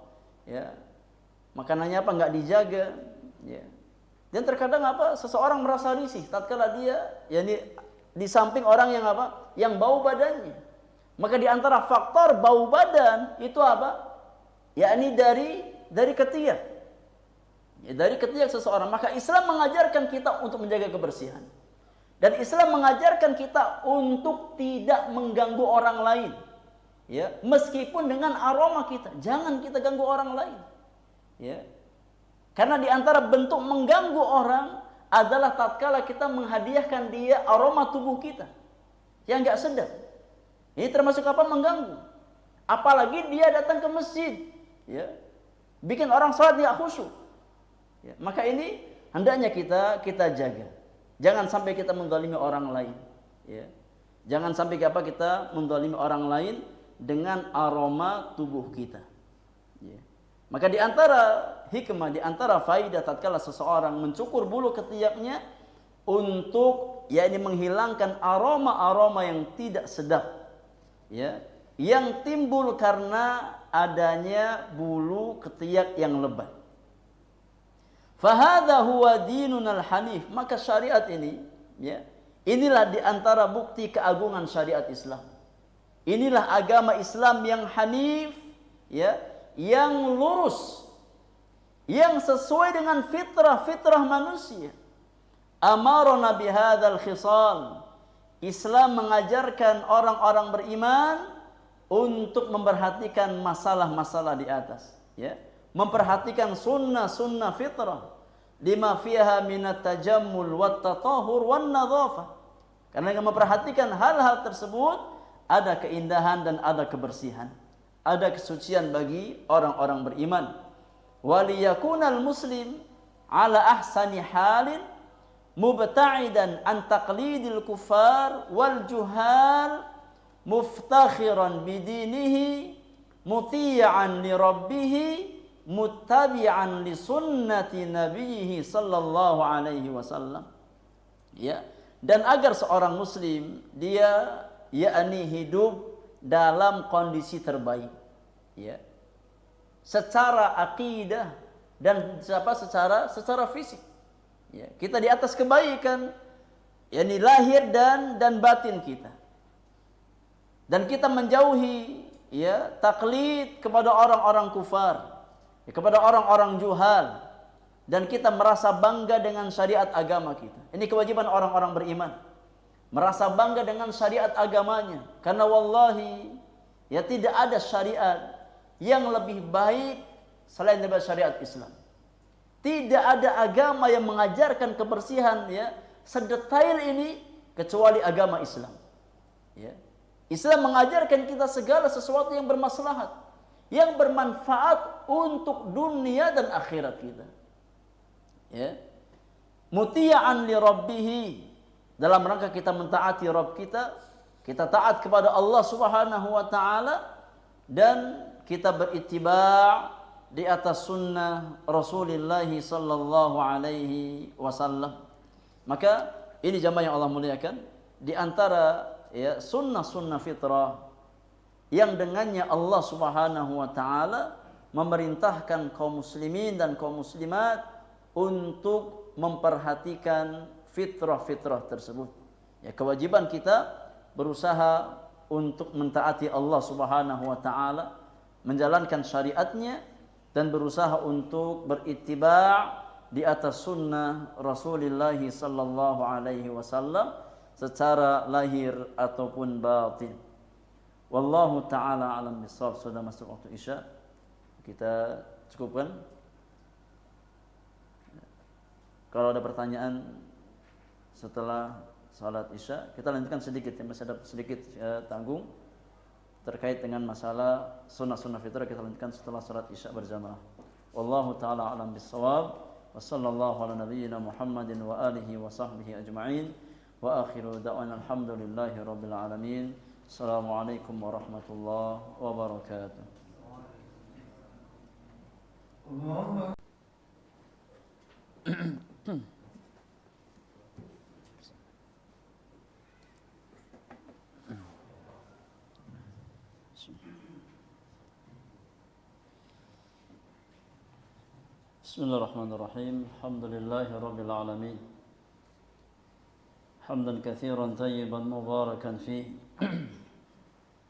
ya. Makanannya apa enggak dijaga, ya. Dan terkadang apa? Seseorang merasa risih tatkala dia yakni di samping orang yang apa? Yang bau badannya. Maka di antara faktor bau badan itu apa? Yakni dari ketiak. Ya, dari ketiak seseorang. Maka Islam mengajarkan kita untuk menjaga kebersihan. Dan Islam mengajarkan kita untuk tidak mengganggu orang lain. Ya, meskipun dengan aroma kita, jangan kita ganggu orang lain. Ya. Karena di antara bentuk mengganggu orang adalah tatkala kita menghadiahkan dia aroma tubuh kita yang enggak sedap. Ini termasuk apa? Mengganggu. Apalagi dia datang ke masjid, ya. Bikin orang salat enggak khusyuk. Ya, maka ini hendaknya kita jaga. Jangan sampai kita menzalimi orang lain, ya. Jangan sampai kita menzalimi orang lain dengan aroma tubuh kita, ya. Maka di antara hikmah, di antara faidah tatkala seseorang mencukur bulu ketiaknya untuk yakni menghilangkan aroma-aroma yang tidak sedap, ya, yang timbul karena adanya bulu ketiak yang lebat. Fahadha huwa dinunal hanif. Maka syariat ini, ya, inilah di antara bukti keagungan syariat Islam. Inilah agama Islam yang hanif, ya, yang lurus, yang sesuai dengan fitrah manusia. Amarona bihadzal khisal. Islam mengajarkan orang-orang beriman untuk memperhatikan masalah-masalah di atas, ya. Memperhatikan sunnah-sunnah fitrah lima fiha minat tajammul wat tatahur wan nadhafah. Karena dengan memperhatikan hal-hal tersebut ada keindahan dan ada kebersihan, ada kesucian bagi orang-orang beriman. Waliyakunal muslim ala ahsani halin mubta'idan an taqlidil kuffar wal juhal muftakhiran bidinihi muti'an li rabbih muttabi'an li sunnati nabiyhi sallallahu alaihi wasallam, ya. Dan agar seorang muslim dia yakni hidup dalam kondisi terbaik, ya, secara akidah dan secara fisik, ya. Kita di atas kebaikan, yakni lahir dan batin kita, dan kita menjauhi, ya, taklid kepada orang-orang kufar, kepada orang-orang juhal, dan kita merasa bangga dengan syariat agama kita. Ini kewajiban orang-orang beriman. Merasa bangga dengan syariat agamanya. Karena wallahi, ya tidak ada syariat yang lebih baik selain daripada syariat Islam. Tidak ada agama yang mengajarkan kebersihan ya sedetail ini kecuali agama Islam. Ya. Islam mengajarkan kita segala sesuatu yang bermaslahat, yang bermanfaat untuk dunia dan akhirat kita. Ya. Muti'an li rabbih, dalam rangka kita mentaati Rabb kita taat kepada Allah Subhanahu wa taala dan kita berittiba' di atas sunnah Rasulullah sallallahu alaihi wasallam. Maka ini jamaah yang Allah muliakan, di antara ya sunnah-sunnah fitrah yang dengannya Allah Subhanahu wa taala memerintahkan kaum muslimin dan kaum muslimat untuk memperhatikan fitrah-fitrah tersebut. Ya, kewajiban kita berusaha untuk mentaati Allah Subhanahu wa taala, menjalankan syariatnya dan berusaha untuk berittiba' di atas sunnah Rasulullah sallallahu alaihi wasallam secara lahir ataupun batin. Wallahu taala alam bisawab. Sudah masuk waktu Isya. Kita cukupkan. Kalau ada pertanyaan setelah salat Isya, kita lanjutkan sedikit ya, masih ada sedikit tanggung terkait dengan masalah sunnah-sunnah fitrah, kita lanjutkan setelah salat Isya berjamaah. Wallahu taala alam bisawab. Wa sallallahu ala nabiyyina Muhammadin wa alihi wa sahbihi ajma'in. Wa akhiru da'wana alhamdulillahi rabbil alamin. Assalamualaikum warahmatullahi wabarakatuh. Bismillahirrahmanirrahim. Alhamdulillahi rabbil alamin. Hamdan katsiran tayyiban mubarakan fihi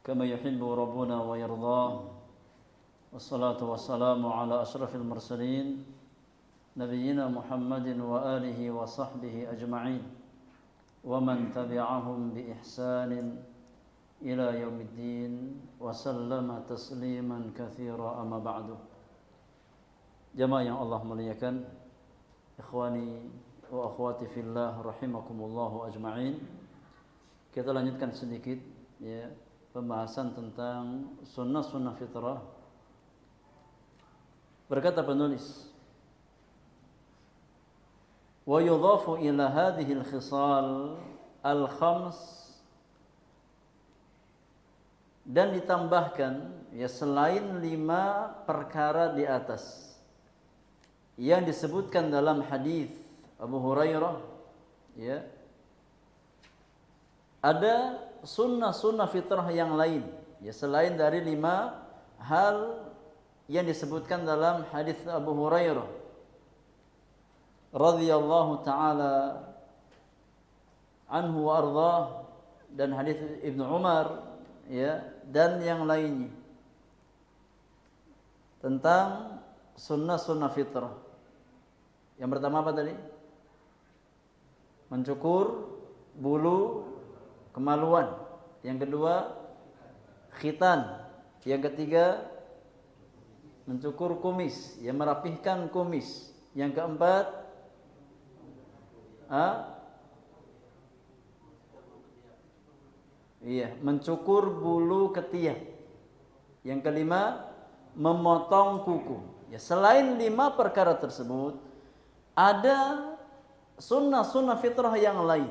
kama yuhibbu rabbuna wa yardah. Wassalatu wassalamu ala asyrafil mursalin nabiyyina Muhammadin wa alihi wa sahbihi ajma'in wa man tabi'ahum bi ihsanin ila yaumiddin wa sallama tasliman katsira, amma ba'du. Jamaah yang Allah muliakan, ikhwani wa akhwati fillah rahimakumullahu ajma'in. Kita lanjutkan sedikit ya pembahasan tentang sunnah-sunnah fitrah. Berkata penulis, wa yudhafu ila hadhihi al-khisal al-khams, dan ditambahkan ya selain 5 perkara di atas yang disebutkan dalam hadis Abu Hurairah, ya, ada sunnah-sunnah fitrah yang lain ya selain dari 5 hal yang disebutkan dalam hadis Abu Hurairah radhiyallahu taala anhu wa ardhah, dan hadis Ibnu Umar ya dan yang lainnya tentang sunnah-sunnah fitrah. Yang pertama apa tadi? Mencukur bulu kemaluan. Yang kedua khitan. Yang ketiga mencukur kumis, yang merapihkan kumis. Yang keempat mencukur bulu ketiak. Yang kelima memotong kuku. Ya, selain 5 perkara tersebut, ada sunnah-sunnah fitrah yang lain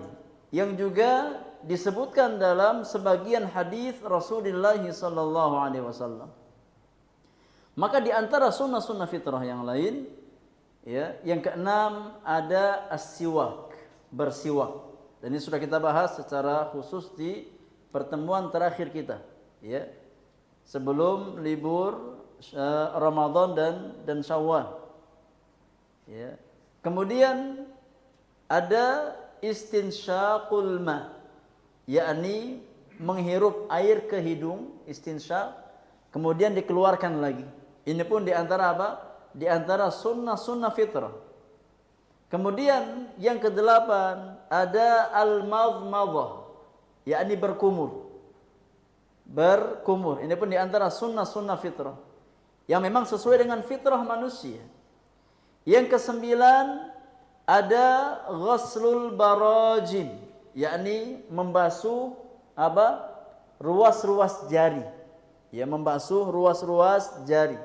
yang juga disebutkan dalam sebagian hadis Rasulullah sallallahu alaihi wasallam. Maka di antara sunnah-sunnah fitrah yang lain, ya, yang keenam ada as-siwak, bersiwak. Dan ini sudah kita bahas secara khusus di pertemuan terakhir kita, ya, sebelum libur Ramadan dan Syawal. Ya. Kemudian ada istinsyaqul ma, yakni menghirup air ke hidung, istinsyaq, kemudian dikeluarkan lagi. Ini pun di antara apa? Di antara sunnah-sunnah fitrah. Kemudian yang kedelapan ada al-madmadah, yakni berkumur. Berkumur. Ini pun di antara sunnah-sunnah fitrah yang memang sesuai dengan fitrah manusia. Yang kesembilan ada ghaslul barajim, yakni membasuh apa? Ruas-ruas jari. Ya, membasuh ruas-ruas jari.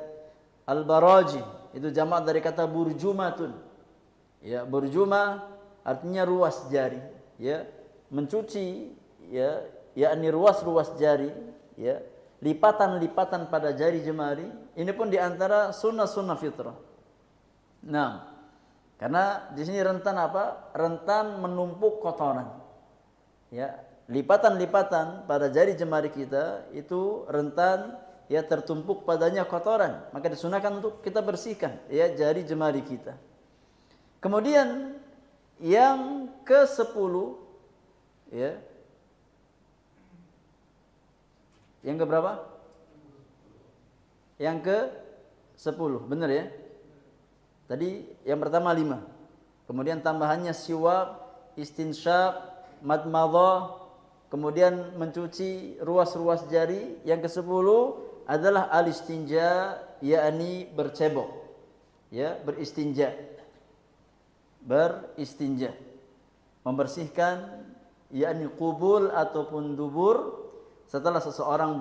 Al-barajim itu jamak dari kata burjumatun. Ya, burjumah artinya ruas jari. Ya, mencuci ya, yakni ruas-ruas jari. Ya, lipatan-lipatan pada jari jemari. Ini pun di antara sunnah-sunnah fitrah. Nah, karena di sini rentan apa? Rentan menumpuk kotoran. Ya, lipatan-lipatan pada jari jemari kita itu rentan ya tertumpuk padanya kotoran. Maka disunahkan untuk kita bersihkan ya jari jemari kita. Kemudian yang ke-10 ya. Yang ke berapa? Yang ke-10, benar ya? Tadi yang pertama 5. Kemudian tambahannya siwak, istinsyaq, madmadhah, kemudian mencuci ruas-ruas jari. Yang ke-10 adalah al-istinja, yakni bercebok. Ya, beristinja. Beristinja. Membersihkan yakni qubul ataupun dubur setelah seseorang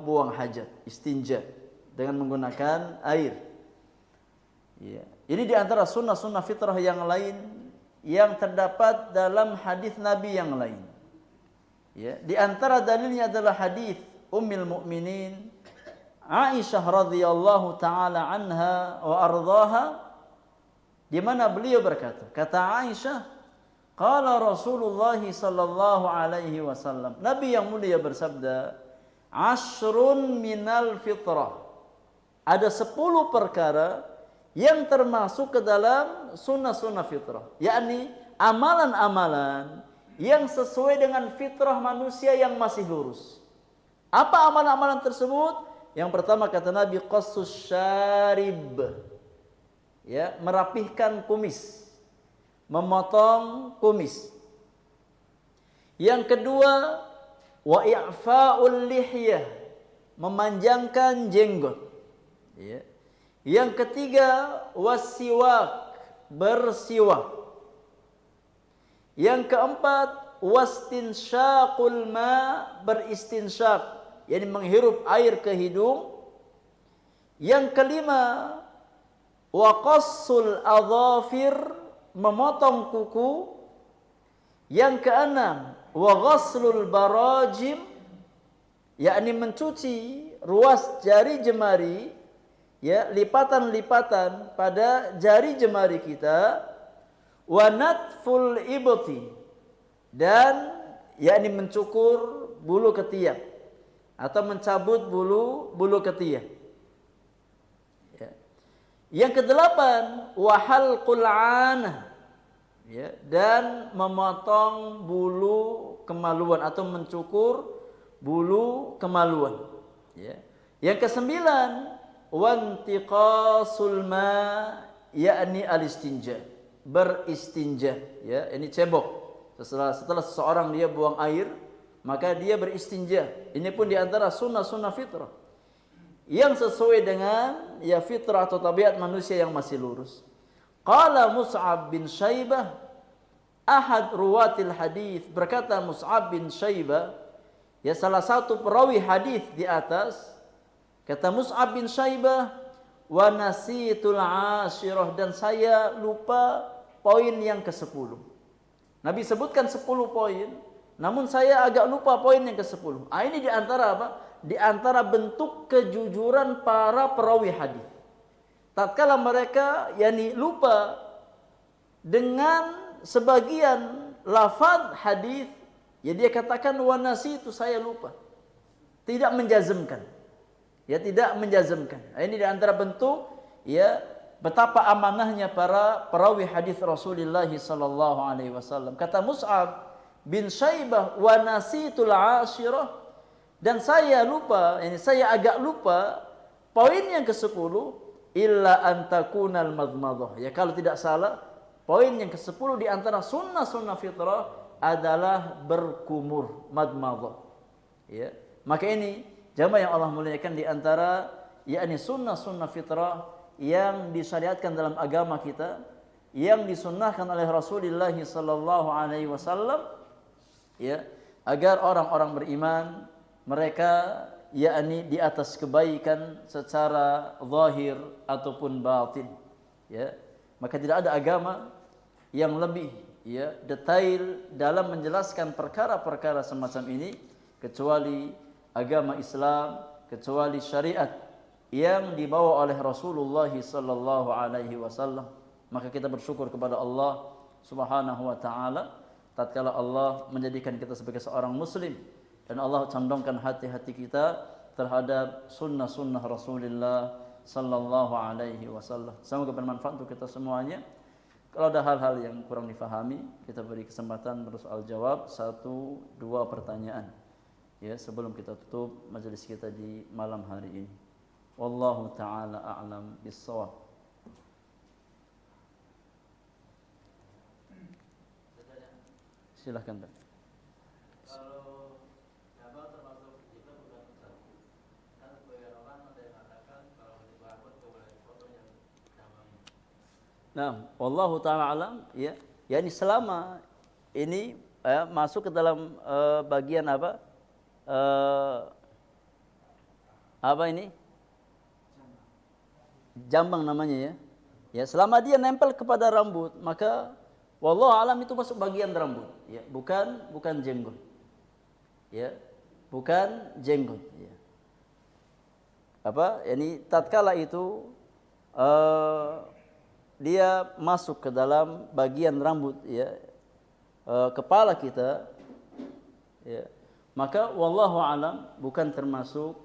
buang hajat, istinja dengan menggunakan air. Ya. Ini di antara sunnah-sunnah fitrah yang lain yang terdapat dalam hadis Nabi yang lain. Ya, di antara dalilnya adalah hadis Ummul Mukminin Aisyah radhiyallahu taala anha wa ardhaha, di mana beliau berkata, kata Aisyah, qala Rasulullah sallallahu alaihi wasallam, Nabi yang mulia bersabda, ashrun minal fitrah, ada 10 perkara yang termasuk ke dalam sunnah-sunnah fitrah, yakni amalan-amalan yang sesuai dengan fitrah manusia yang masih lurus. Apa amalan-amalan tersebut? Yang pertama kata Nabi, qassus syarib, ya, merapihkan kumis, memotong kumis. Yang kedua, wa i'fa'ul lihyah, memanjangkan jenggot. Ya. Yang ketiga, wasiwak, bersiwak. Yang keempat, wastinsyaqul ma, beristinsyaq, yakni menghirup air ke hidung. Yang kelima, wa qassul adhafir, memotong kuku. Yang keenam, wa ghaslul barajim, yakni mencuci ruas jari jemari, ya, lipatan-lipatan pada jari jemari kita. Wa natful ibti, dan yakni mencukur bulu ketiak atau mencabut bulu ketiak. Ya. Yang kedelapan, wa halqul anah, ya, dan memotong bulu kemaluan atau mencukur bulu kemaluan. Ya. Yang kesembilan, wantiqasul ma, yakni al-istinja, beristinja. Ya, ini cebok. Setelah seseorang dia buang air, maka dia beristinja. Ini pun diantara sunnah-sunnah fitrah yang sesuai dengan ya fitrah atau tabiat manusia yang masih lurus. Qala Mus'ab bin Syaibah, ahad ruwatil hadis, berkata Mus'ab bin Syaibah, ya salah satu perawi hadis di atas, kata Mus'ab bin Syaibah, wa nasitul ashirah, dan saya lupa poin yang ke-10. Nabi sebutkan 10 poin, namun saya agak lupa poin yang ke-10. Ini di antara apa? Di antara bentuk kejujuran para perawi hadis. Tatkala mereka yakni lupa dengan sebagian lafaz hadis, ya dia katakan wa nasitu, saya lupa. Tidak menjazmkan. Ya, tidak menjazmkan. Ini di antara bentuk ya betapa amanahnya para perawi hadis Rasulullah sallallahu alaihi wasallam. Kata Mus'ab bin Syaibah, wa nasitul ashirah, dan saya lupa, ini saya agak lupa poin yang ke-10, illa an takunal madmadah. Ya, kalau tidak salah poin yang ke-10 di antara sunnah-sunnah fitrah adalah berkumur, madmadhah. Ya. Maka ini jamaah yang Allah muliakan, di antara yakni sunnah-sunnah fitrah yang disyariatkan dalam agama kita, yang disunnahkan oleh Rasulullah sallallahu alaihi wasallam, ya, agar orang-orang beriman mereka yakni di atas kebaikan secara zahir ataupun batin, ya. Maka tidak ada agama yang lebih, ya, detail dalam menjelaskan perkara-perkara semacam ini kecuali agama Islam, kecuali syariat yang dibawa oleh Rasulullah sallallahu alaihi wasallam. Maka kita bersyukur kepada Allah Subhanahu wa taala tatkala Allah menjadikan kita sebagai seorang muslim dan Allah condongkan hati-hati kita terhadap sunnah-sunnah Rasulullah sallallahu alaihi wasallam. Semoga bermanfaat untuk kita semuanya. Kalau ada hal-hal yang kurang difahami, kita beri kesempatan bersoal jawab 1-2 pertanyaan, ya, sebelum kita tutup majelis kita di malam hari ini. Wallahu taala a'lam bis-shawab. Silahkan, Pak. Kalau Jabal termasuk kita bukan satu. Kan sebagian orang ada yang mengatakan kalau di barbot boleh foto yang Jabal. Nah, wallahu taala alam, ya. Yani selama ini masuk ke dalam bagian apa? Apa ini? Jambang namanya, ya. Ya, selama dia nempel kepada rambut, maka wallahu alam itu masuk bagian rambut, ya, bukan jenggot. Ya, bukan jenggot, ya. Apa? Yani tatkala itu dia masuk ke dalam bagian rambut, ya, kepala kita, ya, maka wallahu alam bukan termasuk,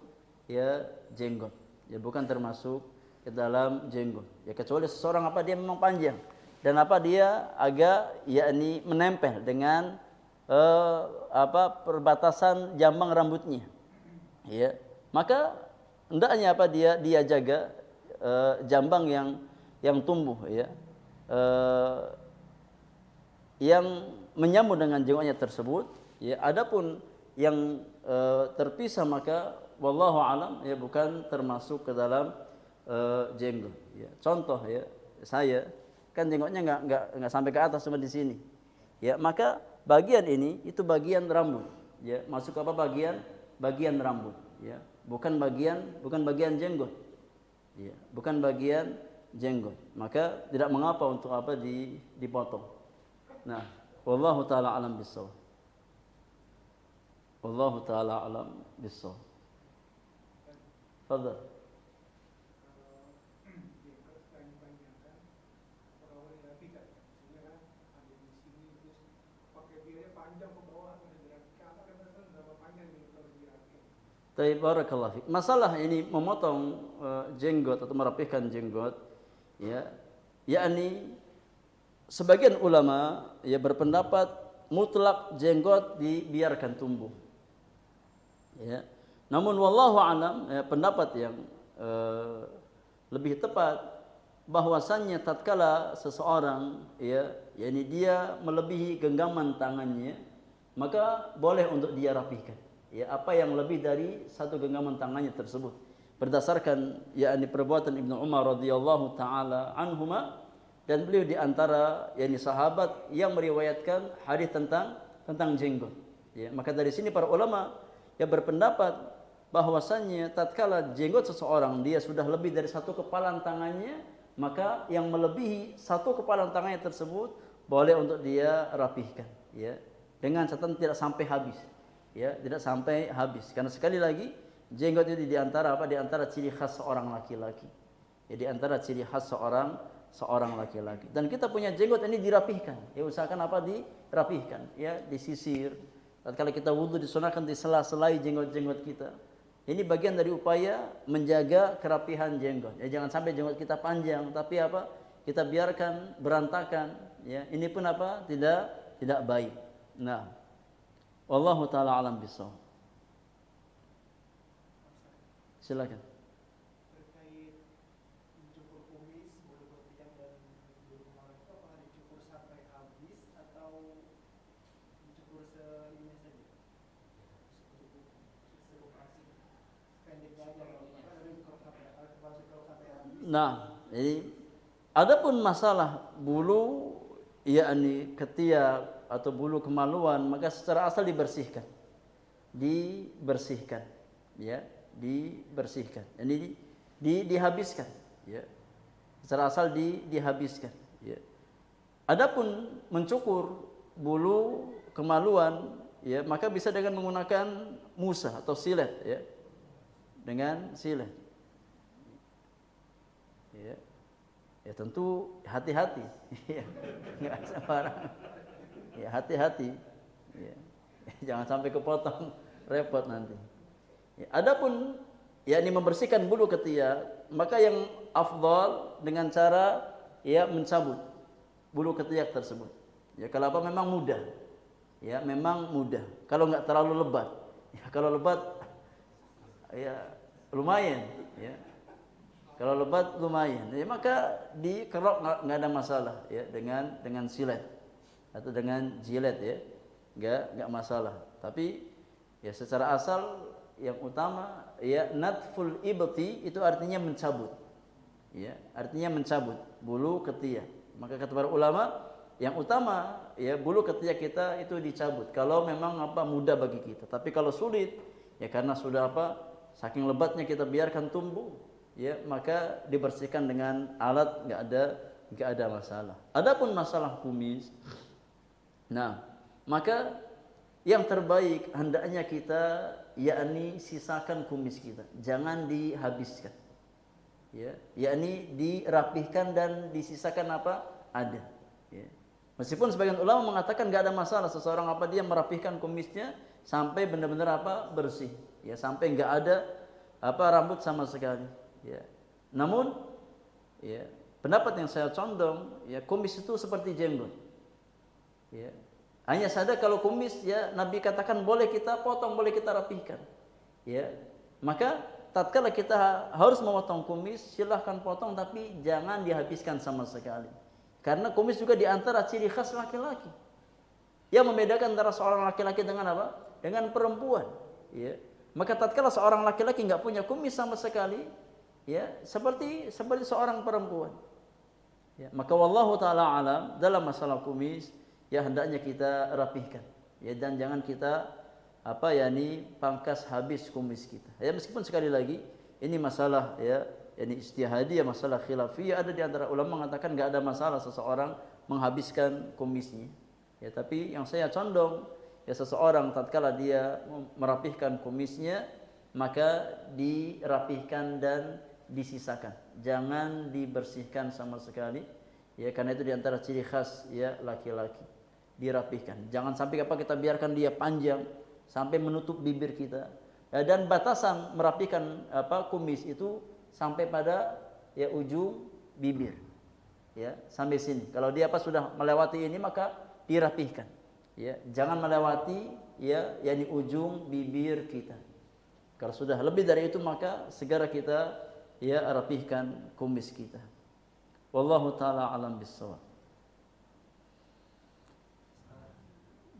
ya, jenggot. Ya, bukan termasuk ke dalam jenggot. Ya, kecuali seseorang apa dia memang panjang dan apa dia agak yakni menempel dengan perbatasan jambang rambutnya, ya, maka hendaknya apa dia jaga jambang yang tumbuh, ya, yang menyambung dengan jenggotnya tersebut, ya. Adapun yang terpisah maka wallahu alam, ya, bukan termasuk ke dalam jenggot, ya. Contoh, ya, saya kan jenggotnya nggak sampai ke atas, cuma di sini, ya, maka bagian ini itu bagian rambut, ya, masuk apa bagian rambut, ya, bukan bagian jenggot, ya, bukan bagian jenggot, maka tidak mengapa untuk apa dipotong. Nah, wallahu taala alam bissawab. Wallahu taala alam bissawab. Fadhal. Tapi barakallahu fik. Masalah ini memotong jenggot atau merapihkan jenggot, ya, yakni sebagian ulama, ya, berpendapat mutlak jenggot dibiarkan tumbuh, ya. Namun wallahu alam, ya, pendapat yang lebih tepat bahwasannya tatkala seseorang, ya, yakni dia melebihi genggaman tangannya, maka boleh untuk dia rapihkan, ya, apa yang lebih dari satu genggaman tangannya tersebut, berdasarkan yakni perbuatan Ibnu Umar radhiyallahu taala anhuma, dan beliau di antara yakni sahabat yang meriwayatkan hadis tentang jenggot, ya. Maka dari sini para ulama yang berpendapat bahwasannya tatkala jenggot seseorang dia sudah lebih dari satu kepalan tangannya, maka yang melebihi satu kepalan tangannya tersebut boleh untuk dia rapihkan, ya, dengan catatan tidak sampai habis, ya, tidak sampai habis, karena sekali lagi jenggot itu di antara ciri khas seorang laki-laki, ya, di antara ciri khas seorang laki-laki. Dan kita punya jenggot ini dirapihkan, ya, usahakan dirapihkan, ya, disisir. Tatkala kita wudu disunahkan di sela-selai jenggot-jenggot kita. Ini bagian dari upaya menjaga kerapihan jenggot. Ya, jangan sampai jenggot kita panjang tapi kita biarkan berantakan, ya. Ini pun tidak baik. Nah, wallahu taala alam bissawab. Silakan. Terkait mencukur kumis, bulu ketiak dan bulu kemaluan itu apakah dicukur Nah, ini adapun masalah bulu yakni ketiak atau bulu kemaluan, maka secara asal dibersihkan. Dibersihkan, ya, dibersihkan. Ini dihabiskan, ya. Secara asal dihabiskan, ya. Adapun mencukur bulu kemaluan, ya, maka bisa dengan menggunakan musa atau silet, ya. Dengan silet. Ya. Ya tentu hati-hati, ya. Enggak sembarang. Ya hati-hati. Ya. Jangan sampai kepotong, repot nanti. Ya, adapun yakni membersihkan bulu ketiak, maka yang afdal dengan cara ya mencabut bulu ketiak tersebut. Ya kalau apa memang mudah. Ya memang mudah. Kalau enggak terlalu lebat. Ya kalau lebat ya lumayan, ya. Kalau lebat lumayan. Ya maka dikerok enggak ada masalah, ya, dengan silet atau dengan jilet, ya. Enggak masalah. Tapi ya secara asal yang utama ya natful ibti itu artinya mencabut. Ya, artinya mencabut bulu ketiak. Maka kata para ulama yang utama ya bulu ketiak kita itu dicabut kalau memang apa mudah bagi kita. Tapi kalau sulit ya karena sudah apa saking lebatnya kita biarkan tumbuh, ya maka dibersihkan dengan alat, enggak ada masalah. Adapun masalah kumis, nah, maka yang terbaik hendaknya kita yakni sisakan kumis kita, jangan dihabiskan. Ya, yakni dirapihkan dan disisakan apa? Ada. Ya. Meskipun sebagian ulama mengatakan enggak ada masalah seseorang apa dia merapihkan kumisnya sampai benar-benar apa? Bersih. Ya, sampai enggak ada apa rambut sama sekali. Ya. Namun ya, pendapat yang saya condong ya kumis itu seperti jenggot. Ya. Hanya saja kalau kumis ya Nabi katakan boleh kita potong, boleh kita rapihkan. Ya. Maka tatkala kita harus memotong kumis, silahkan potong tapi jangan dihabiskan sama sekali. Karena kumis juga di antara ciri khas laki-laki. Yang membedakan antara seorang laki-laki dengan apa? Dengan perempuan, ya. Maka tatkala seorang laki-laki enggak punya kumis sama sekali, ya, seperti seorang perempuan. Ya, maka wallahu taala alam dalam masalah kumis ya hendaknya kita rapihkan, ya, dan jangan kita apa yakni pangkas habis kumis kita. Ya meskipun sekali lagi ini masalah ya yakni ijtihadi, ya masalah khilafiyah, ada di antara ulama mengatakan enggak ada masalah seseorang menghabiskan kumisnya. Ya tapi yang saya condong ya seseorang tatkala dia merapihkan kumisnya maka dirapihkan dan disisakan. Jangan dibersihkan sama sekali. Ya karena itu di antara ciri khas ya laki-laki. Dirapihkan. Jangan sampai apa kita biarkan dia panjang sampai menutup bibir kita. Ya, dan batasan merapikan apa kumis itu sampai pada ya ujung bibir. Ya, sampai sini. Kalau dia apa sudah melewati ini maka dirapihkan. Ya, jangan melewati ya yakni ujung bibir kita. Kalau sudah lebih dari itu maka segera kita ya rapihkan kumis kita. Wallahu taala alam bissawab.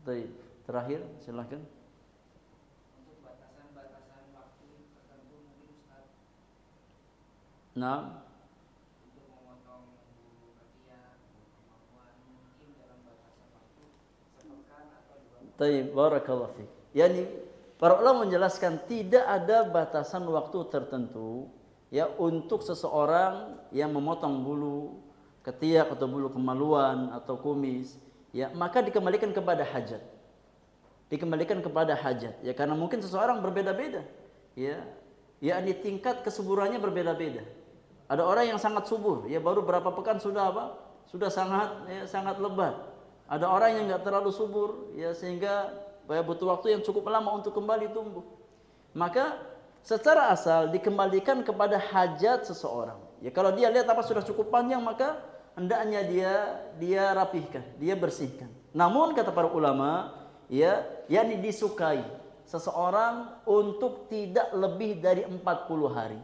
Baik, terakhir silakan. Untuk batasan-batasan waktu tertentu mungkin Ustaz. Nah, Untuk memotong bulu ketiak, bulu kemaluan mungkin dalam batasan waktu sepekan atau 2 pekan. baik, barakallahu fiik. Yani para ulama menjelaskan tidak ada batasan waktu tertentu ya untuk seseorang yang memotong bulu ketiak atau bulu kemaluan atau kumis, ya maka dikembalikan kepada hajat. Dikembalikan kepada hajat, ya karena mungkin seseorang berbeda-beda, ya. Yakni tingkat kesuburannya berbeda-beda. Ada orang yang sangat subur, ya baru berapa pekan sudah apa? Sudah sangat lebat. Ada orang yang enggak terlalu subur, ya sehingga butuh waktu yang cukup lama untuk kembali tumbuh. Maka secara asal dikembalikan kepada hajat seseorang. Ya kalau dia lihat apa sudah cukup panjang maka hendaknya dia rapihkan, dia bersihkan. Namun kata para ulama, ya, yakni disukai seseorang untuk tidak lebih dari 40 hari.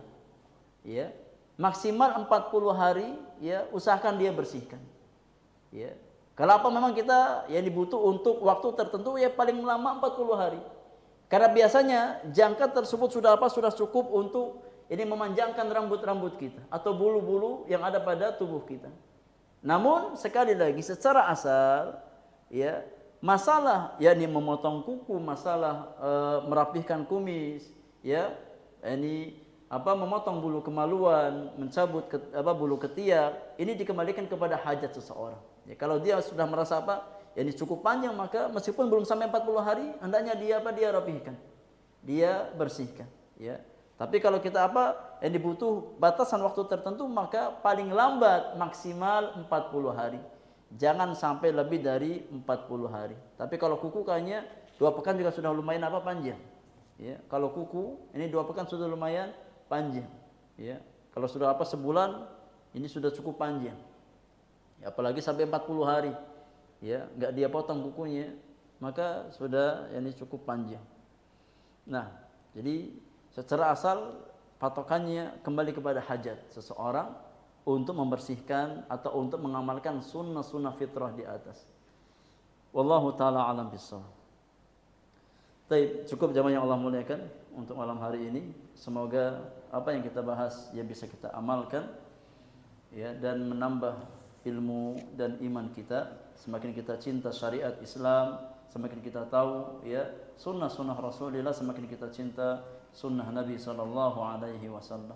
Ya. Maksimal 40 hari, ya, usahakan dia bersihkan. Ya. Kalau apa memang kita yang dibutuh untuk waktu tertentu ya paling lama 40 hari. Karena biasanya jangka tersebut sudah cukup untuk ini memanjangkan rambut-rambut kita atau bulu-bulu yang ada pada tubuh kita. Namun sekali lagi secara asal ya, masalah yakni memotong kuku, masalah merapihkan kumis, ya, ini memotong bulu kemaluan, mencabut bulu ketiak, ini dikembalikan kepada hajat seseorang. Ya, kalau dia sudah merasa ini cukup panjang, maka meskipun belum sampai 40 hari, hendaknya dia rapihkan, dia bersihkan, ya. Tapi kalau kita yang dibutuh batasan waktu tertentu, maka paling lambat maksimal 40 hari. Jangan sampai lebih dari 40 hari. Tapi kalau kuku kayaknya 2 pekan juga sudah lumayan panjang. Ya, kalau kuku ini 2 pekan sudah lumayan panjang. Ya, kalau sudah sebulan ini sudah cukup panjang. Ya, apalagi sampai 40 hari. Ya, enggak dia potong kukunya, maka sudah ini cukup panjang. Nah, jadi secara asal patokannya kembali kepada hajat seseorang untuk membersihkan atau untuk mengamalkan sunnah-sunnah fitrah di atas. Wallahu ta'ala alam bissawab. Baik, cukup jamaah yang Allah muliakan untuk malam hari ini. Semoga apa yang kita bahas ya bisa kita amalkan, ya, dan menambah ilmu dan iman kita. Semakin kita cinta syariat Islam, semakin kita tahu ya sunnah-sunnah Rasulullah, semakin kita cinta sunnah Nabi sallallahu alaihi wasallam.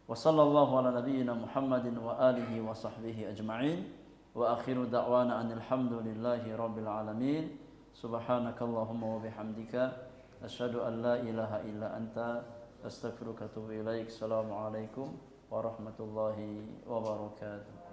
Wa sallallahu ala nabiyyina Muhammadin wa alihi wa sahbihi ajma'in. Wa akhiru da'wana anil hamdulillahi rabbil alamin. Subhanakallahumma wa bihamdika asyhadu an la ilaha illa anta astaghfiruka wa atubu ilaik. Assalamualaikum warahmatullahi wabarakatuh.